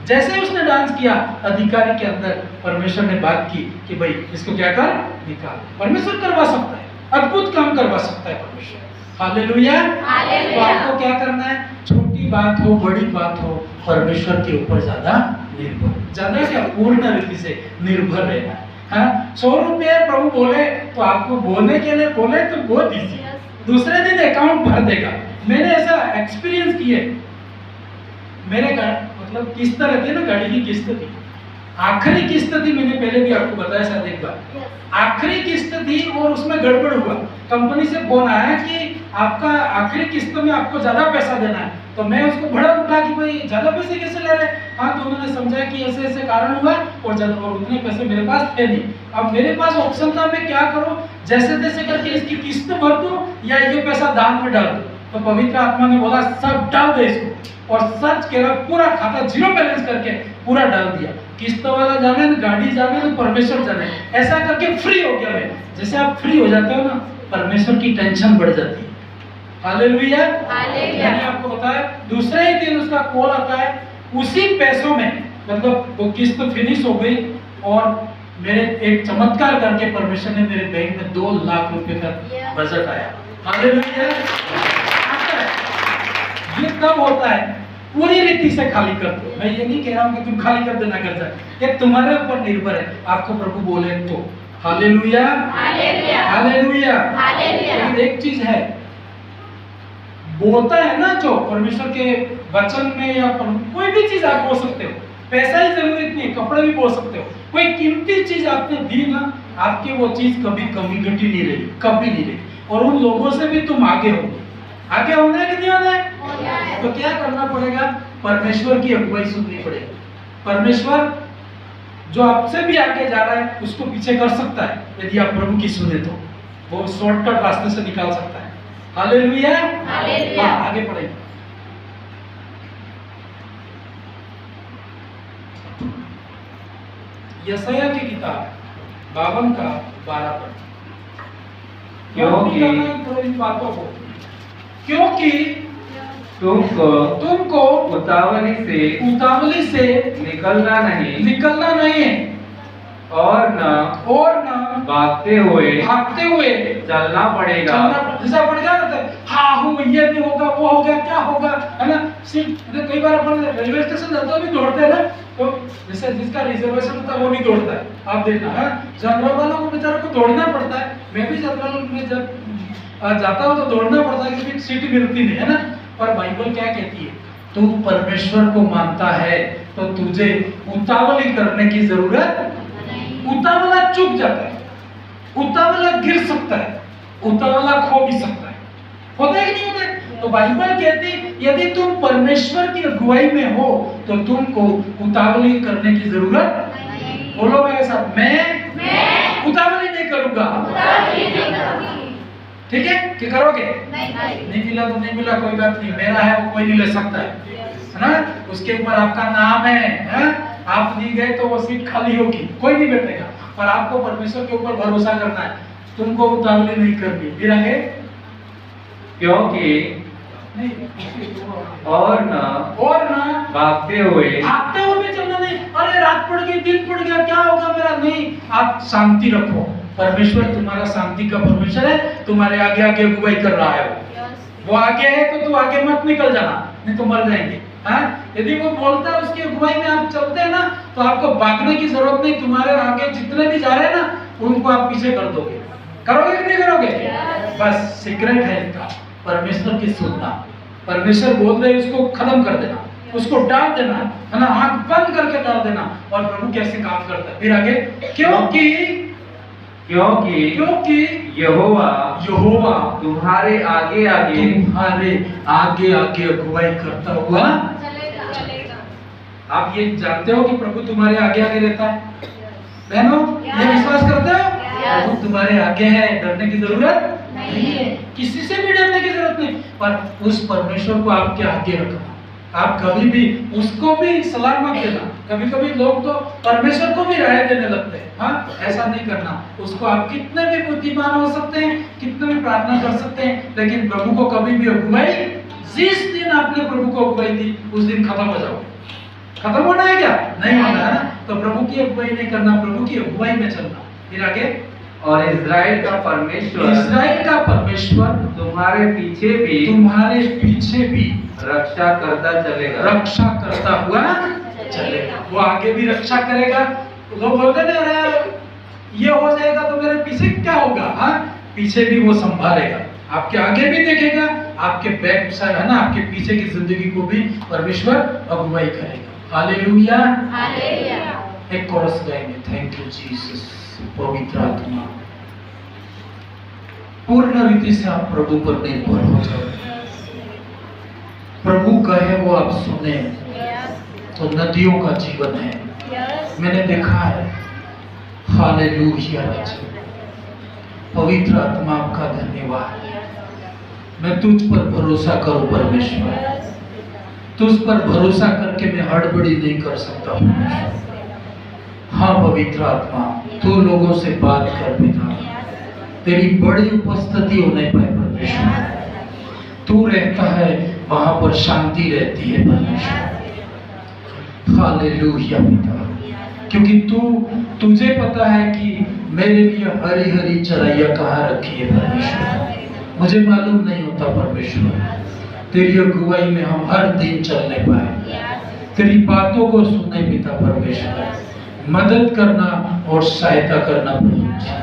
जैसे उसने डांस किया अधिकारी के अंदर, परमेश्वर ने बात की कि भाई इसको क्या कर, निकाल। परमेश्वर करवा सकता है, अद्भुत काम करवा सकता है परमेश्वर। हालेलुया। तो आपको क्या करना है, छोटी बात हो बड़ी बात हो, परमेश्वर के ऊपर ज्यादा निर्भर, ज्यादा क्या पूर्ण रीति से निर्भर रहना है। हाँ 100 रुपये प्रभु बोले तो आपको बोलने के लिए बोले तो वो दीजिए, दूसरे दिन अकाउंट भर देगा। मैंने ऐसा एक्सपीरियंस किए, मेरे मतलब किस्त रहती है ना, गाड़ी की किस्त थी, आखिरी किस्त थी, मैंने पहले भी आपको बताया शायद एक बार, आखिरी किस्त थी और उसमें गड़बड़ हुआ। कंपनी से फोन आया कि आपका आखिरी किस्त में आपको ज्यादा पैसा देना है। तो मैं उसको भड़क उठा कि भाई ज्यादा पैसे कैसे ले रहे हैं। हाँ तो उन्होंने समझा कि ऐसे ऐसे कारण हुआ और उतने पैसे मेरे पास थे नहीं। अब मेरे पास ऑप्शन था, मैं क्या करूं, जैसे तैसे करके इसकी किस्त भर दूं या ये पैसा दान में डाल दूं। तो पवित्र आत्मा ने बोला सब डाल दे इसको, और सच कह रहा पूरा खाता 0 बैलेंस करके पूरा डाल दिया। किस्त वाला जाने, गाड़ी जाने, तो परमेश्वर जाने, ऐसा करके फ्री हो गया मैं। जैसे आप फ्री हो जाते हो ना, परमेश्वर की टेंशन बढ़ जाती है। हालेलुया। मैंने आपको बताया दूसरे ही दिन उसका कॉल आता है, उसी पैसों में मतलब वो किस्त फिनिश हो गई, और मेरे एक चमत्कार करके परमेश्वर ने मेरे बैंक में 2 लाख रुपए का बजट आया। हालेलुया। ये कब होता है, पूरी रीति से खाली कर दो। मैं ये नहीं कह रहा हूँ कि तुम खाली कर देना कर जाए, ये तुम्हारे ऊपर निर्भर है, आपको प्रभु बोले तो। Hallelujah, hallelujah. लेकिन एक चीज है, बोलता है ना जो परमेश्वर के वचन में, या कोई भी चीज आप बोल सकते हो, पैसा ही जरूरी नहीं है, कपड़े भी बोल सकते हो। कोई कीमती चीज आपने दी ना, आपकी वो चीज कभी कमी घटी नहीं रही, कभी नहीं रही, और उन लोगों से भी तुम आगे होगे। आगे होना है कि नहीं होना है? तो क्या करना पड़ेगा, परमेश्वर की अगुवाई सुननी पड़ेगी। परमेश्वर जो आपसे भी आगे जा रहा है उसको पीछे कर सकता है, यदि आप प्रभु की सुने तो वो शॉर्टकट रास्ते से निकाल सकता है। हालेलुया। हाँ आगे पढ़ेंगे। यशायाह की किताब 52 का 12 पढ़। क्योंकि तुमको उतावली से निकलना नहीं है, और न भागते हुए चलना पड़ेगा। जैसा पड़ गया हाँ हूँ, ये नहीं होगा, वो होगा, क्या होगा, है ना। सिर्फ कई बार अपन रेलवे स्टेशन जाते हो भी दौड़ते हैं ना, तो जैसे जिसका रिजर्वेशन होता है वो नहीं दौड़ता है, आप देखना है। जनरल वालों को बेचारे को दौड़ना पड़ता है। मैं भी जनरल में जब जाता हूँ तो दौड़ना पड़ता है क्योंकि सीट मिलती नहीं है ना। पर बाइबल क्या कहती है, तू परमेश्वर को मानता है तो तुझे उतावली करने की जरूरत नहीं। उतावला चूक जाता है, उतावला गिर सकता है, उतावला खो भी सकता है, होता है कि नहीं होता है। तो बाइबल कहती यदि तुम परमेश्वर की अगुवाई में हो तो तुमको उतावली करने की जरूरत नहीं। बोलो मेरे साथ, मैं उतावली नहीं करूंगा। ठीक है कि करोगे? नहीं मिला तो नहीं मिला, कोई बात नहीं, मेरा है वो कोई नहीं ले सकता है ना। उसके ऊपर आपका नाम है, आप नहीं गए तो वो सीट खाली होगी, कोई नहीं बैठेगा। पर आपको परमेश्वर के ऊपर भरोसा करना है, तुमको उतावली नहीं करनी। फिर आगे, क्योंकि और ना भागते हुए भी चलना नहीं। अरे रात पड़ गई, दिन पड़ गया, क्या होगा मेरा, नहीं। आप शांति रखो, परमेश्वर तुम्हारा शांति का परमेश्वर है, तुम्हारे आगे आगे अगुवाई कर रहा है। वो आगे है तो तू आगे मत निकल जाना, नहीं तो मर जाएंगे। यदि वो बोलता है उसकी अगुवाई में आप चलते हैं ना, तो आपको भागने की जरूरत नहीं। तुम्हारे आगे जितने भी जा रहे हैं ना, उनको आप पीछे कर दोगे। करोगे कि नहीं करोगे? बस सीक्रेट है इसका, परमेश्वर की सुनना। परमेश्वर बोल रहे उसको खत्म कर देना, उसको डाल देना, है ना, आंख बंद करके डाल देना। और प्रभु कैसे काम करता है, फिर आगे, क्योंकि यहोवा तुम्हारे आगे आगे अगुवाई करता हुआ चलेगा। आप ये जानते हो कि प्रभु तुम्हारे आगे आगे रहता है? बहनों, ये विश्वास करते हो? प्रभु तुम्हारे आगे है, डरने की जरूरत नहीं है, किसी से भी डरने की जरूरत नहीं। पर उस परमेश्वर को आपके आगे रखना, आप कभी भी उसको भी सलाह मत देना। कभी कभी लोग तो परमेश्वर को भी राय देने लगते हैं, हाँ, ऐसा नहीं करना। उसको आप कितने भी बुद्धिमान हो सकते हैं, कितने भी प्रार्थना कर सकते हैं, लेकिन प्रभु को कभी भी अगुवाई, जिस दिन आपने प्रभु को अगुवाई दी उस दिन खत्म हो जाओगे। खत्म होना है क्या? नहीं होना है ना। तो प्रभु की अगुवाई नहीं करना, प्रभु की अगुवाई में चलना। फिर आगे, और इजराइल का परमेश्वर तुम्हारे पीछे भी रक्षा करता हुआ चलेगा। वो आगे भी रक्षा करेगा। लोग बोलते ना, अरे ये हो जाएगा तो मेरे पीछे क्या होगा, हाँ, पीछे भी वो संभालेगा, आपके आगे भी देखेगा, आपके बैक साइड, है ना, आपके पीछे की जिंदगी को भी परमेश्वर अगुवाई करेगा। हालेलुया। एक कोरस गाएंगे, थैंक यू जीसस। पवित्र आत्मा, पूर्ण रीति से आप प्रभु पर निर्भर हो जाओ। प्रभु कहे वो आप सुने तो नदियों का जीवन है। मैंने देखा है। हालेलुया। पवित्र आत्मा आपका धन्यवाद। मैं तुझ पर भरोसा करूं परमेश्वर, तुझ पर भरोसा करके मैं हड़बड़ी नहीं कर सकता परमेश्वर। हाँ पवित्र आत्मा, तू लोगों से बात कर पिता, तेरी बड़ी उपस्थिति होने पाए परमेश्वर। तू रहता है वहां पर शांति रहती है परमेश्वर। हालेलुया पिता, क्योंकि तुझे पता है कि मेरे लिए हरी हरी चराइयां कहाँ रखी है परमेश्वर। मुझे मालूम नहीं होता परमेश्वर, तेरी अगुवाई में हम हर दिन चलने पाए, तेरी बातों को सुने पिता परमेश्वर। मदद करना और सहायता करना परमेश्वर।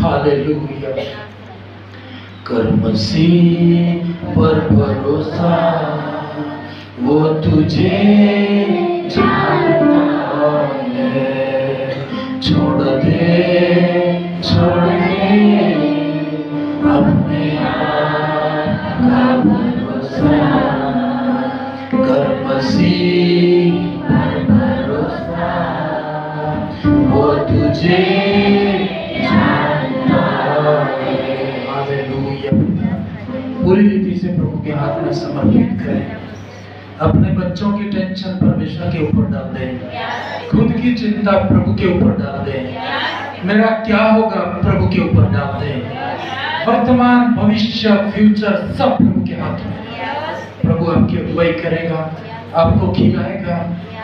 हालेलुया। कर मसीह पर भरोसा, वो तुझे जानता है। छोड़ दे अपने आप का भरोसा, कर मसीह पर भरोसा, वो तुझे जानता है। हालेलुया। पूरी रीति से प्रभु के हाथ में समर्पित करें। अपने बच्चों की टेंशन परमेश्वर के ऊपर डाल दें, खुद की चिंता प्रभु के ऊपर डाल दें, मेरा क्या होगा प्रभु के ऊपर डाल दें। वर्तमान, भविष्य, फ्यूचर सब प्रभु के हाथ में। प्रभु आपकी अगुवाई करेगा, आपको खिलाएगा,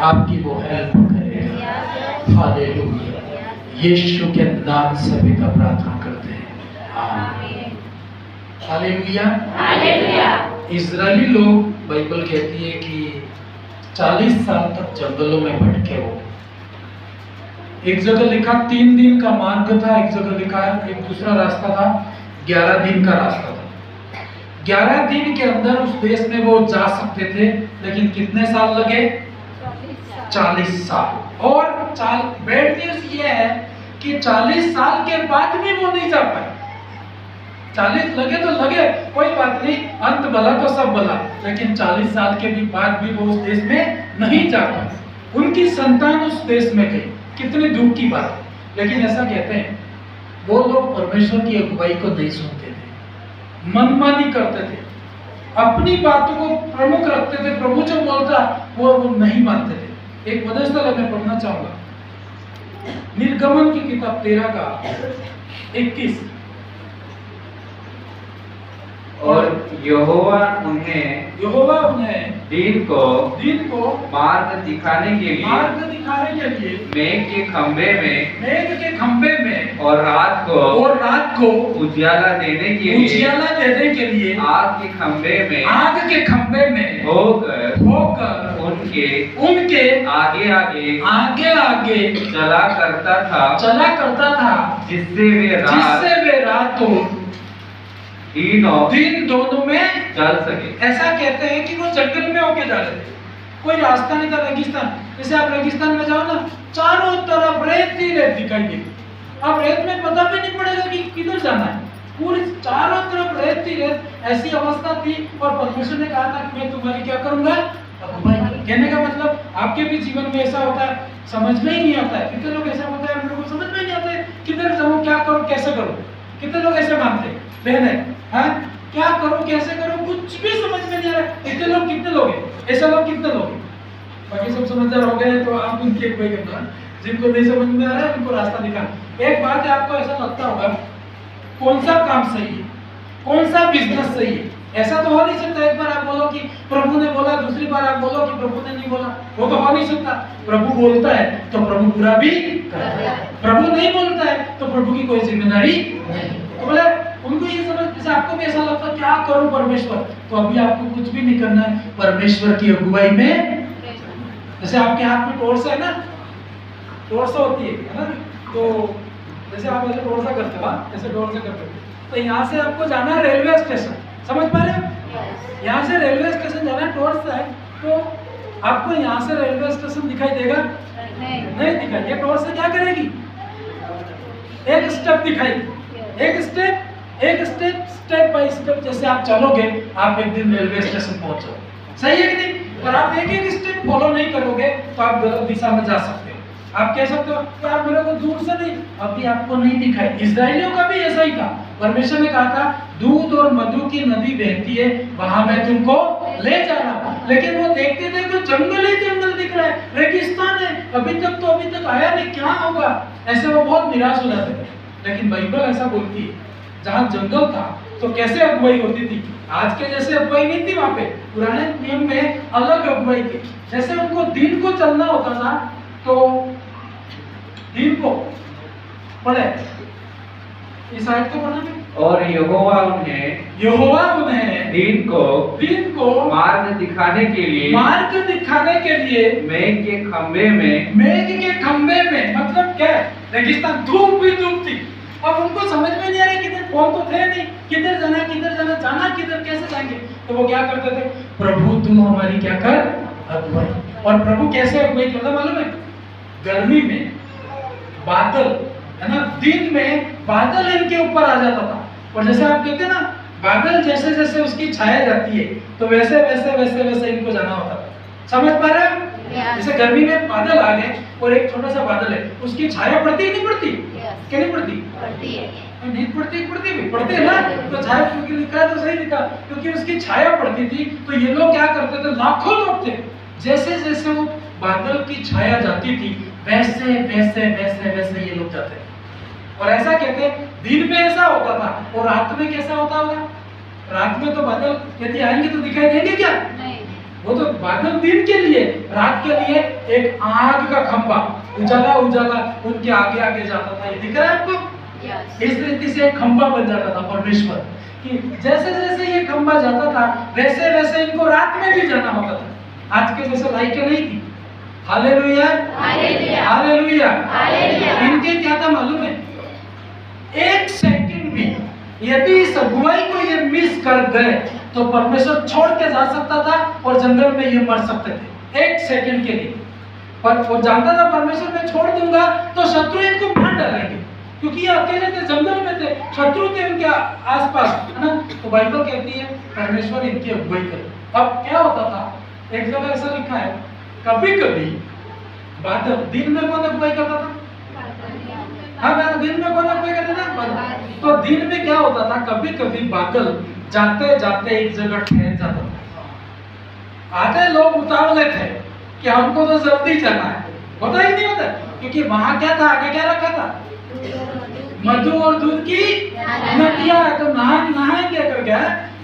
आपकी वो हेल्प करेगा। हालेलुया। यीशु के नाम से पिता प्रार्थना करते हैं, आमीन। हालेलुया। हालेलुया। इजरायली लोग, बाइबल कहती है कि 40 साल तक जंगलों में भटके वो। एक जगह लिखा 3 दिन का मार्ग था, एक जगह लिखा है एक दूसरा रास्ता था 11 दिन का रास्ता था। 11 दिन के अंदर उस देश में वो जा सकते थे, लेकिन कितने साल लगे? 40 साल। और बैड न्यूज ये है कि 40 साल के बाद भी वो नहीं जा पाए। 40 लगे तो लगे, कोई बात नहीं, अंत भला तो सब भला, लेकिन 40 साल के भी बाद भी वो उस देश में नहीं जा पाए। उनकी संतान उस देश में गई। कितने दुख की बात है। लेकिन ऐसा कहते हैं वो लोग परमेश्वर की अगुवाई को नहीं सुनते थे, मनमानी करते थे, अपनी बातों को प्रमुख रखते थे, प्रभु जो बोलता वो नहीं मानते थे। एक वचन मैं पढ़ना चाहूंगा, निर्गमन की किताब 13 का 21। और यहोवा उन्हें दिन को मार्ग दिखाने के लिए मेघ के खंभे में और रात को उजियाला देने के लिए आग के खंभे में होकर उनके आगे आगे चला करता था, जिससे वे रातों दिन दोनों में चल सके। ऐसा कहते हैं कि वो जंगल में होके जा रहे थे, कोई रास्ता नहीं था, रेगिस्तान। जैसे आप रेगिस्तान में जाओ ना, चारों तरफ रेत ही रेत दिखाई देगी, अब रेत में पता भी नहीं पड़ेगा कि किधर जाना है, पूरी चारों तरफ रेत ही रेत, ऐसी अवस्था थी। और परमेश्वर ने कहा था कि मैं तुम्हारी क्या करूंगा? अगुवाई। कहने का मतलब आपके भी जीवन में ऐसा होता है, समझ में ही नहीं आता है। कितने लोग ऐसा होता है, हम लोगों को समझ में नहीं आता है किधर जाऊं, क्या करूं, कैसे करूं। कितने लोग ऐसे मानते हैं, बहन है, क्या करूं, कैसे करूं, कुछ भी समझ में नहीं आ रहा। कितने लोग हैं, ऐसा लोग कितने लोग हैं। बाकी सब समझदार हो गए तो आप उनकी अगुवाई करना, जिनको नहीं समझ में आ रहा है उनको रास्ता दिखाना। एक बात है, आपको ऐसा लगता होगा कौन सा काम सही है, कौन सा बिजनेस सही है। ऐसा तो हो नहीं सकता एक बार आप बोलो कि प्रभु ने बोला, दूसरी बार आप बोलो कि प्रभु ने नहीं बोला, वो तो हो नहीं सकता। प्रभु बोलता है तो प्रभु पूरा भी करता है, प्रभु नहीं बोलता है तो प्रभु की कोई जिम्मेदारी नहीं। तो बोले उनको ये समझ, जैसे आपको भी ऐसा लगता है क्या करूं परमेश्वर, तो अभी आपको कुछ भी नहीं करना है, परमेश्वर की अगुवाई में। जैसे आपके हाथ में टॉर्च है ना, टॉर्च होती है ना, तो जैसे आप ऐसे टॉर्च करते हो, ऐसे टॉर्च करते हो, तो यहाँ से आपको जाना है रेलवे स्टेशन, समझ पा रहे हो? यहाँ से रेलवे स्टेशन जाना है, टॉर्च है, तो आपको यहाँ से रेलवे स्टेशन दिखाई देगा? नहीं दिखाई। ये टॉर्च से क्या करेगी? एक स्टेप दिखाएगी, एक स्टेप बाय स्टेप जैसे आप चलोगे, आप एक दिन रेलवे स्टेशन पहुंचोगे। सही है कि नहीं? पर आप एक स्टेप फॉलो नहीं करोगे तो आप गलत दिशा में जा सकते हो। आप कह सकते हो यार मेरे को दूर से नहीं, अभी आपको नहीं दिखाई। इस्राएलियों का भी ऐसा ही था। परमेश्वर ने कहा था दूध और मधु की नदी बहती है, वहां मैं तुमको ले जा रहा हूं। लेकिन वो देखते थे तो जंगल ही जंगल दिख रहा है, रेगिस्तान है, अभी तक आया नहीं, क्या होगा। ऐसे वो बहुत निराश हो जाते थे। लेकिन बाइबल ऐसा बोलती है जहां जंगल था तो कैसे अगुवाई होती थी? आज के जैसे अगुवाई नहीं थी वहां पे, पुराने नियम में अलग अगुवाई थी। जैसे उनको दिन को चलना होता था तो दिन को पढ़े इस आयत को पढ़ना। और यहोवा उन्हें दिन को मार्ग दिखाने के लिए मेघ के खंभे में, मतलब क्या? रेगिस्तान, धूप भी धूप थी। अब उनको समझ में नहीं आ रहा किधर, कौन तो थे नहीं, किधर जाना किधर, कैसे जाएंगे। तो वो क्या करते थे? प्रभु तू हमारी क्या कर? अगुवाई। और प्रभु कैसे अगुवाई करता मालूम है? गर्मी में बादल है ना, दिन में बादल इनके ऊपर आ जाता था। और जैसे आप कहते हैं ना, बादल जैसे जैसे उसकी छाया जाती है तो वैसे वैसे इनको जाना होता था। समझ पा रहे हो? जैसे गर्मी में बादल आ गए और एक छोटा सा बादल है, उसकी छाया पड़ती है नहीं पड़ती? क्या नहीं पड़ती? नहीं पड़ती है ना। तो छाया क्योंकि लिखा है तो सही लिखा, क्योंकि उसकी छाया पड़ती थी। तो ये लोग क्या करते थे, लाखों लोग थे, जैसे जैसे वो बादल की छाया जाती थी वैसे ये लोग जाते थे। और ऐसा कहते दिन में ऐसा होता था, और रात में कैसा होता होगा? रात में तो बादल यदि आएंगे तो दिखाई देंगे क्या? नहीं। वो तो बादल दिन के लिए, रात के लिए एक आग का खंभा उजाला उनके आगे जाता था। ये दिख रहा है आपको? इस रीति से एक खंभा बन जाता था परमेश्वर, कि जैसे जैसे ये खंबा जाता था वैसे वैसे इनको रात में भी जाना होता था। आज के जैसे लाइटें नहीं थी। Hallelujah, hallelujah. इनके क्या था मालूम है? एक सेकंड भी यदि इस अगुवाई को ये मिस कर गए तो परमेश्वर छोड़ के जा सकता था और जंगल में ये मर सकते थे एक सेकंड के लिए। पर वो जानता था परमेश्वर मैं छोड़ दूंगा तो शत्रु इनको मार डालेंगे, क्योंकि ये अकेले थे, जंगल में थे, शत्रु थे उनके आसपास, है ना। तो बाइबल कहती है परमेश्वर इनकी अगुवाई करे। अब क्या होता था, एक जगह ऐसा लिखा है, कभी कभी बादल, दिन में कौन अगुवाई करता था? हाँ मैं दिन में कौन अगुवाई करता था? तो दिन में क्या होता था, कभी कभी बादल जाते जाते एक जगह ठहर जाता था। आधे लोग उतावले थे कि हमको तो जल्दी जाना है, होता ही नहीं होता, क्योंकि वहां क्या था, आगे क्या रखा था? मधु और दूध की नदियां, तो नहाएंगे करके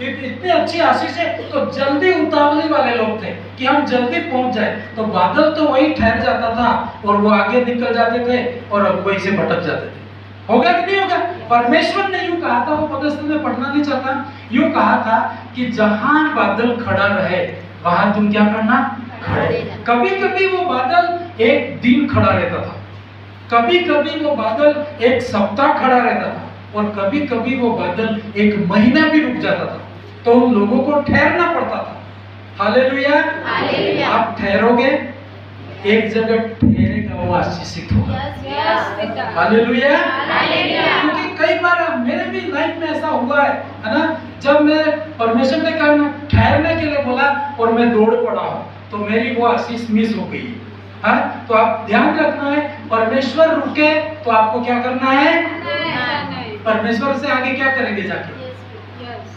इतनी अच्छी आशीष है। तो जल्दी उतावली वाले लोग थे कि हम जल्दी पहुंच जाए, तो बादल तो वही ठहर जाता था और वो आगे निकल जाते थे और अगुवाई से भटक जाते थे। होगा कि नहीं होगा? परमेश्वर ने यूं कहा था, वो पदस्थ में पढ़ना नहीं चाहता, यूं कहा था कि जहां बादल खड़ा रहे वहां तुम क्या करना? खड़े। कभी कभी वो बादल एक दिन खड़ा रहता था, कभी कभी वो बादल एक सप्ताह खड़ा रहता था और कभी कभी वो बादल एक महीना भी रुक जाता था, तो उन लोगों को ठहरना पड़ता था। Hallelujah, hallelujah. आप ठहरोगे, एक जगह ठहरेगा वो आशीषित होगा। Hallelujah, hallelujah. क्योंकि कई बार मेरे भी लाइफ में ऐसा हुआ है ना, जब मैं परमेश्वर ने कहा ठहरने के लिए बोला और मैं दौड़ पड़ा हूं, तो मेरी वो आशीष मिस हो गई। हाँ, तो आप ध्यान रखना है, परमेश्वर रुके तो आपको क्या करना है? परमेश्वर से आगे क्या करेंगे जाके?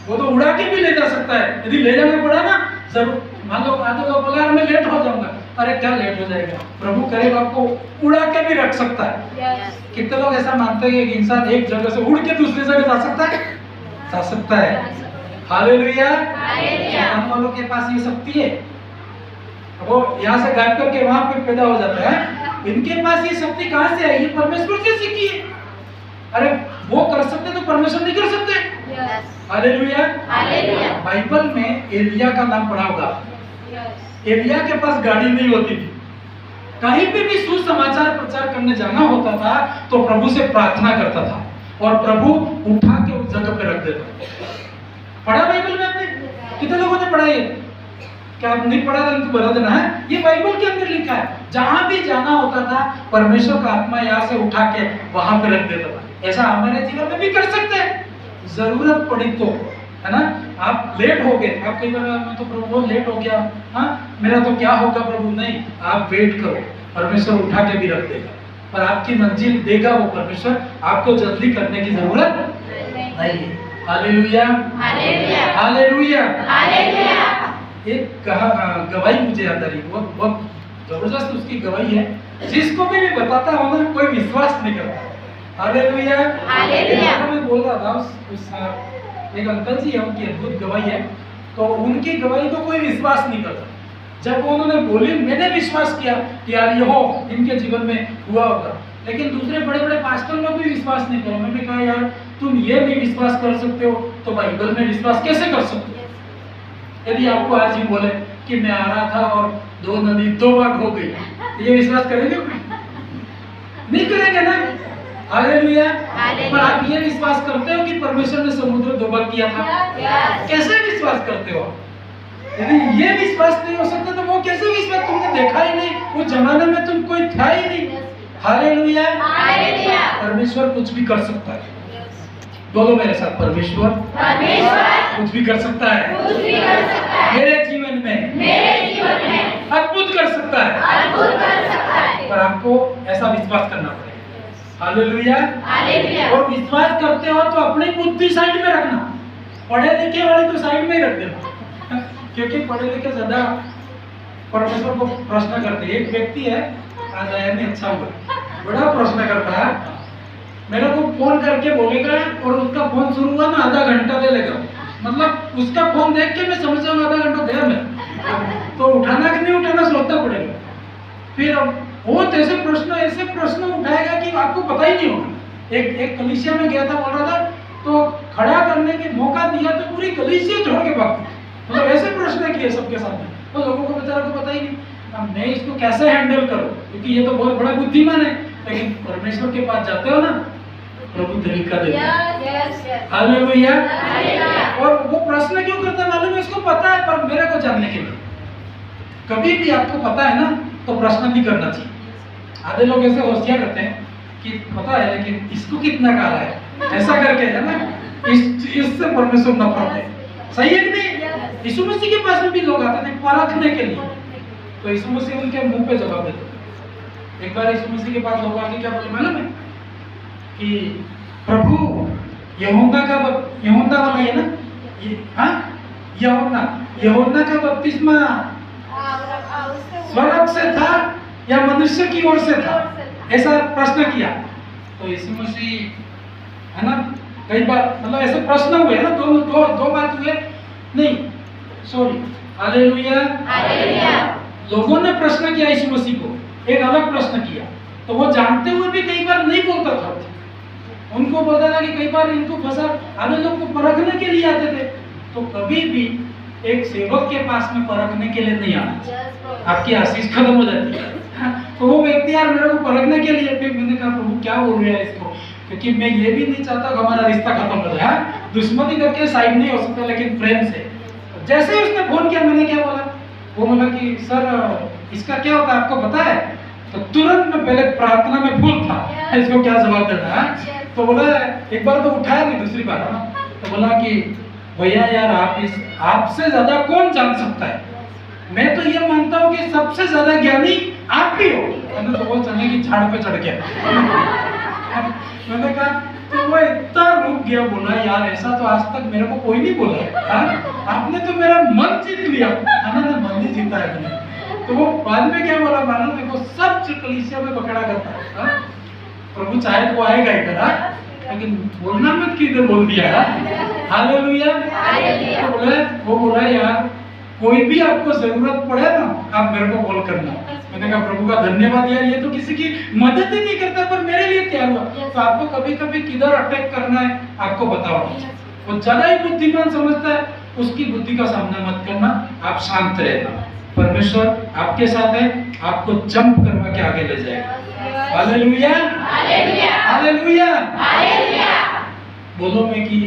वो तो उड़ा के भी ले जा सकता है, यदि ले जाना पड़ा ना जरूर। मान लो आधे लोग बोला मैं लेट हो जाऊंगा, अरे क्या लेट हो जाएगा, प्रभु करेगा, आपको उड़ा के भी रख सकता है। कितने लोग ऐसा मानते हैं कि इंसान एक जगह से उड़ के दूसरी जगह जा सकता है? जा सकता है। हालेलुया, शैतान वालों के पास ये शक्ति है, वो यहाँ से गायब करके वहां पे पैदा हो जाता है। इनके पास ये शक्ति कहां से आई? ये परमेश्वर से सीखी है। अरे वो कर सकते तो परमेश्वर नहीं कर सकते? Hallelujah, hallelujah. बाइबल में एलिया का नाम पढ़ा होगा। एलिया के पास गाड़ी नहीं होती थी, कहीं पे भी सुसमाचार प्रचार करने जाना होता था तो प्रभु से प्रार्थना करता था और प्रभु उठा के उस जगह पे रख देता। पढ़ा बाइबल में आपने? कितने लोगों ने पढ़ा ये? क्या आप नहीं पढ़ा तो बता देना है। ये बाइबल के अंदर लिखा है, जहां भी जाना होता था परमेश्वर का आत्मा यहाँ से उठा के वहां पे रख देता था। ऐसा हमारे जीवन में भी कर सकते हैं, जरूरत पड़ी तो, है ना। आप लेट हो गए, आप कई बार मैं तो प्रभु बहुत लेट हो गया, हाँ मेरा तो क्या होगा प्रभु? नहीं, आप वेट करो, परमेश्वर उठा के भी रख देगा, पर आपकी मंजिल देगा वो परमेश्वर। आपको जल्दी करने की जरूरत नहीं है। Hallelujah, hallelujah, hallelujah, hallelujah. एक गवाही मुझे याद आ रही, बहुत जबरदस्त उसकी गवाही है, जिसको भी मैं बताता हूँ ना कोई विश्वास नहीं करता। Hallelujah, hallelujah. मैं बोल रहा था उस एक अंकल जी है, उनकी अद्भुत गवाही है, तो उनकी गवाही को कोई विश्वास नहीं करता। जब उन्होंने बोली मैंने विश्वास किया कि यार ये हो इनके जीवन में हुआ होगा, लेकिन दूसरे बड़े बड़े पास्टर लोग भी विश्वास नहीं करो। मैंने कहा यार तुम ये नहीं विश्वास कर सकते हो तो बाइबल में विश्वास कैसे कर सकते हो? यदि आपको आज ही बोले कि मैं आ रहा था और 2 नदी 2 भाग हो गई, ये विश्वास करेंगे? नहीं करेंगे ना। हालेलुया। पर आप ये विश्वास करते हो कि परमेश्वर ने समुद्र 2 भाग किया था? कैसे विश्वास करते हो? यदि ये विश्वास नहीं हो सकता तो वो कैसे विश्वास? तुमने देखा ही नहीं, वो जमाने में तुम कोई था ही नहीं। Hallelujah, hallelujah. परमेश्वर कुछ भी कर सकता है। बोलो मेरे साथ, परमेश्वर कुछ भी कर सकता है, कुछ भी कर सकता है। मेरे जीवन में अद्भुत कर सकता है, पर आपको ऐसा विश्वास करना पड़ेगा। Hallelujah, hallelujah. और विश्वास करते हो तो अपनी बुद्धि साइड में रखना, पढ़े लिखे वाले तो साइड में ही रख देना, क्योंकि पढ़े लिखे ज्यादा परमेश्वर को प्रश्न करते हैं। एक व्यक्ति है, आज आया नहीं, अच्छा हुआ, बड़ा प्रश्न करता है, मेरे को फोन करके बोलेगा और उसका फोन शुरू हुआ ना आधा घंटा ले लेगा, मतलब उसका फोन देख के मैं समझ जाऊंगा आधा घंटा गया मैं, तो उठाना कि नहीं उठाना सोचना पड़ेगा। फिर बहुत ऐसे प्रश्न उठाएगा कि आपको पता ही नहीं होगा। एक कलीसिया में गया था, बोल रहा था तो खड़ा करने के मौका दिया तो पूरी कलीसिया छोड़ के भाग गई। मतलब ऐसे प्रश्न किए सबके सामने, तो लोगों को बेचारा को पता ही नहीं अब मैं इसको कैसे हैंडल करूं, क्योंकि ये तो बहुत बड़ा बुद्धिमान है। लेकिन परमेश्वर के पास जाते हो ना, प्रभु तरीका देता है। हालेलुया। और वो प्रश्न क्यों करता है मालूम है? इसको पता है, पर मेरे को जानने के लिए। कभी भी आपको पता है ना तो प्रश्न नहीं करना चाहिए। आधे लोग ऐसे होशियार करते हैं कि पता है लेकिन इसको कितना काला है, ऐसा करके है ना, इससे परमेश्वर नफरत है। सही है कि नहीं? यीशु मसीह के पास में भी लोग आते थे परखने के लिए, तो यीशु मसीह उनके मुंह पे जवाब देते। एक बार यीशु मसीह के पास लोग आके क्या बोले मालूम है कि प्रभु यूहन्ना वाला है ना, यूहन्ना का बपतिस्मा स्वर्ग से था या मनुष्य की ओर से था, ऐसा प्रश्न किया। तो यीशु मसीह है ना, कई बार मतलब ऐसे प्रश्न हुए ना, दो बात हुए नहीं, सॉरी, हालेलुया। लोगों ने प्रश्न किया यीशु मसीह को, एक अलग प्रश्न किया, तो वो जानते हुए भी कई बार नहीं बोलता था। उनको बोलता था कि कई बार इनको फंसा, आधे लोग को परखने के लिए आते थे। तो कभी भी एक सेवक के पास में परखने के लिए नहीं आना, आपकी आशीष खत्म हो जाती है। तो वो व्यक्ति यार मेरे को परखने के लिए, फिर मैंने कहा प्रभु क्या बोल रहा है इसको, क्योंकि मैं ये भी नहीं चाहता कि हमारा रिश्ता खत्म हो जाए। दुश्मनी करके साइड नहीं हो सकता, लेकिन प्रेम से। जैसे ही उसने फोन किया, मैंने क्या बोला, वो बोला कि सर इसका क्या होता है आपको पता है? तो तुरंत मैं पहले प्रार्थना में फुल था, इसको क्या जवाब देना है। तो बोला, एक बार तो उठाया नहीं, दूसरी बार है ना, तो बोला कि भैया यार आपसे ज्यादा कौन जान सकता है? मैं तो ये मानता हूँ कि सबसे ज्यादा ज्ञानी आप ही हो। मैंने तो वो चने की झाड़ पे चढ़ गया। मैंने कहा, तो वो इतना रुक गया, बोला यार ऐसा तो आज तक मेरे को कोई नहीं बोला है, आपने तो मेरा मन जीत लिया। मन ही जीता है मैंने। तो वो बाद में क्या बोला मालूम, देखो सब कलीसिया में पकड़ा करता है, प्रभु चाहे तो वो आएगा इधर, लेकिन बोलना मत कि इधर बोल दिया। हालेलुया। तो वो बोला यार कोई भी आपको जरूरत पड़े ना, आप मेरे को कॉल करना। मैंने कहा प्रभु का धन्यवाद यार, ये तो किसी की मदद ही नहीं करता, पर मेरे लिए तैयार हुआ। तो आपको कभी कभी किधर अटैक करना है आपको बताओ। वो ज्यादा ही बुद्धिमान समझता है, उसकी बुद्धि का सामना मत करना, आप शांत रहना। परमेश्वर आपके साथ है, आपको जंप करवा के आगे ले जाएगा। Hallelujah, hallelujah, hallelujah. बोलो में कि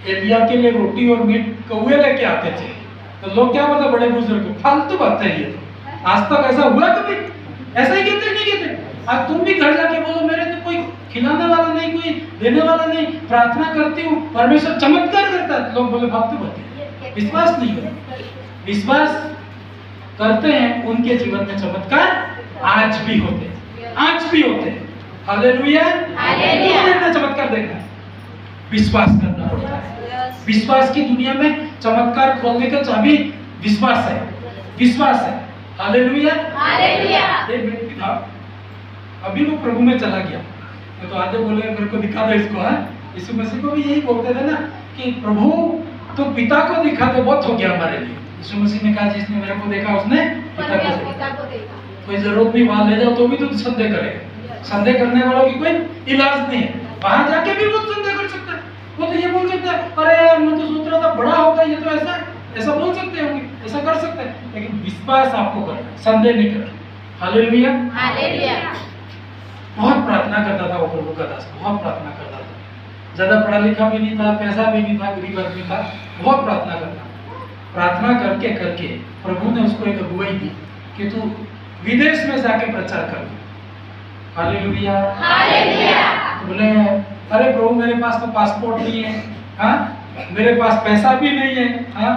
एलिया के लिए रोटी और मीट कौवे लेके आते थे, तो लोग क्या बोलते, बड़े बुजुर्ग फालतू बात है ये तो, आज तक ऐसा हुआ कभी? ऐसा ही कहते नहीं कहते? आज तुम भी घर जाके बोलो मेरे तो कोई खिलाने वाला नहीं, कोई देने वाला नहीं, प्रार्थना करती हूँ परमेश्वर चमत्कार करता है, लोग बोले फालतू बात है। विश्वास नहीं करते, विश्वास करते हैं उनके जीवन में चमत्कार आज भी होते हैं, आज भी होते हैं। Hallelujah, hallelujah. चमत्कार देखना है, विश्वास करना पड़ता है। विश्वास की दुनिया में चमत्कार खोलने का चाबी विश्वास है, विश्वास है। Hallelujah, hallelujah. एक व्यक्ति था, अभी वो प्रभु में चला गया, तो आधे बोले मेरे को दिखा दो इसको। यीशु मसीह को भी यही बोलते थे ना कि प्रभु तो पिता को दिखा दे, बहुत हो गया हमारे लिए। यीशु मसीह ने कहा जिसने मेरे को देखा उसने पिता को देखा। कोई जरूरत नहीं, वहां ले जाओ तो भी तो संदेह करेगा। संदेह करने वालों की कोई इलाज नहीं है, वहां जाके भी वो संदेह कर सकता है। वो तो ये बोल सकता है, अरे यार मैं तो सोच रहा था बड़ा होगा ये, तो ऐसा बोल सकते होंगे, ऐसा कर सकते हैं, लेकिन विश्वास आपको करना, संदेह नहीं करना। Hallelujah, hallelujah. बहुत प्रार्थना करता था वो प्रभु का दास, बहुत प्रार्थना करता था। ज्यादा पढ़ा लिखा भी नहीं था, पैसा भी नहीं था, गरीब आदमी था, बहुत प्रार्थना करता। प्रार्थना करके करके प्रभु ने उसको एक अगुवाई दी कि तू विदेश में जाके प्रचार कर। Hallelujah, hallelujah. तो बोले अरे प्रभु मेरे पास तो पासपोर्ट नहीं है, मेरे पास पैसा भी नहीं है।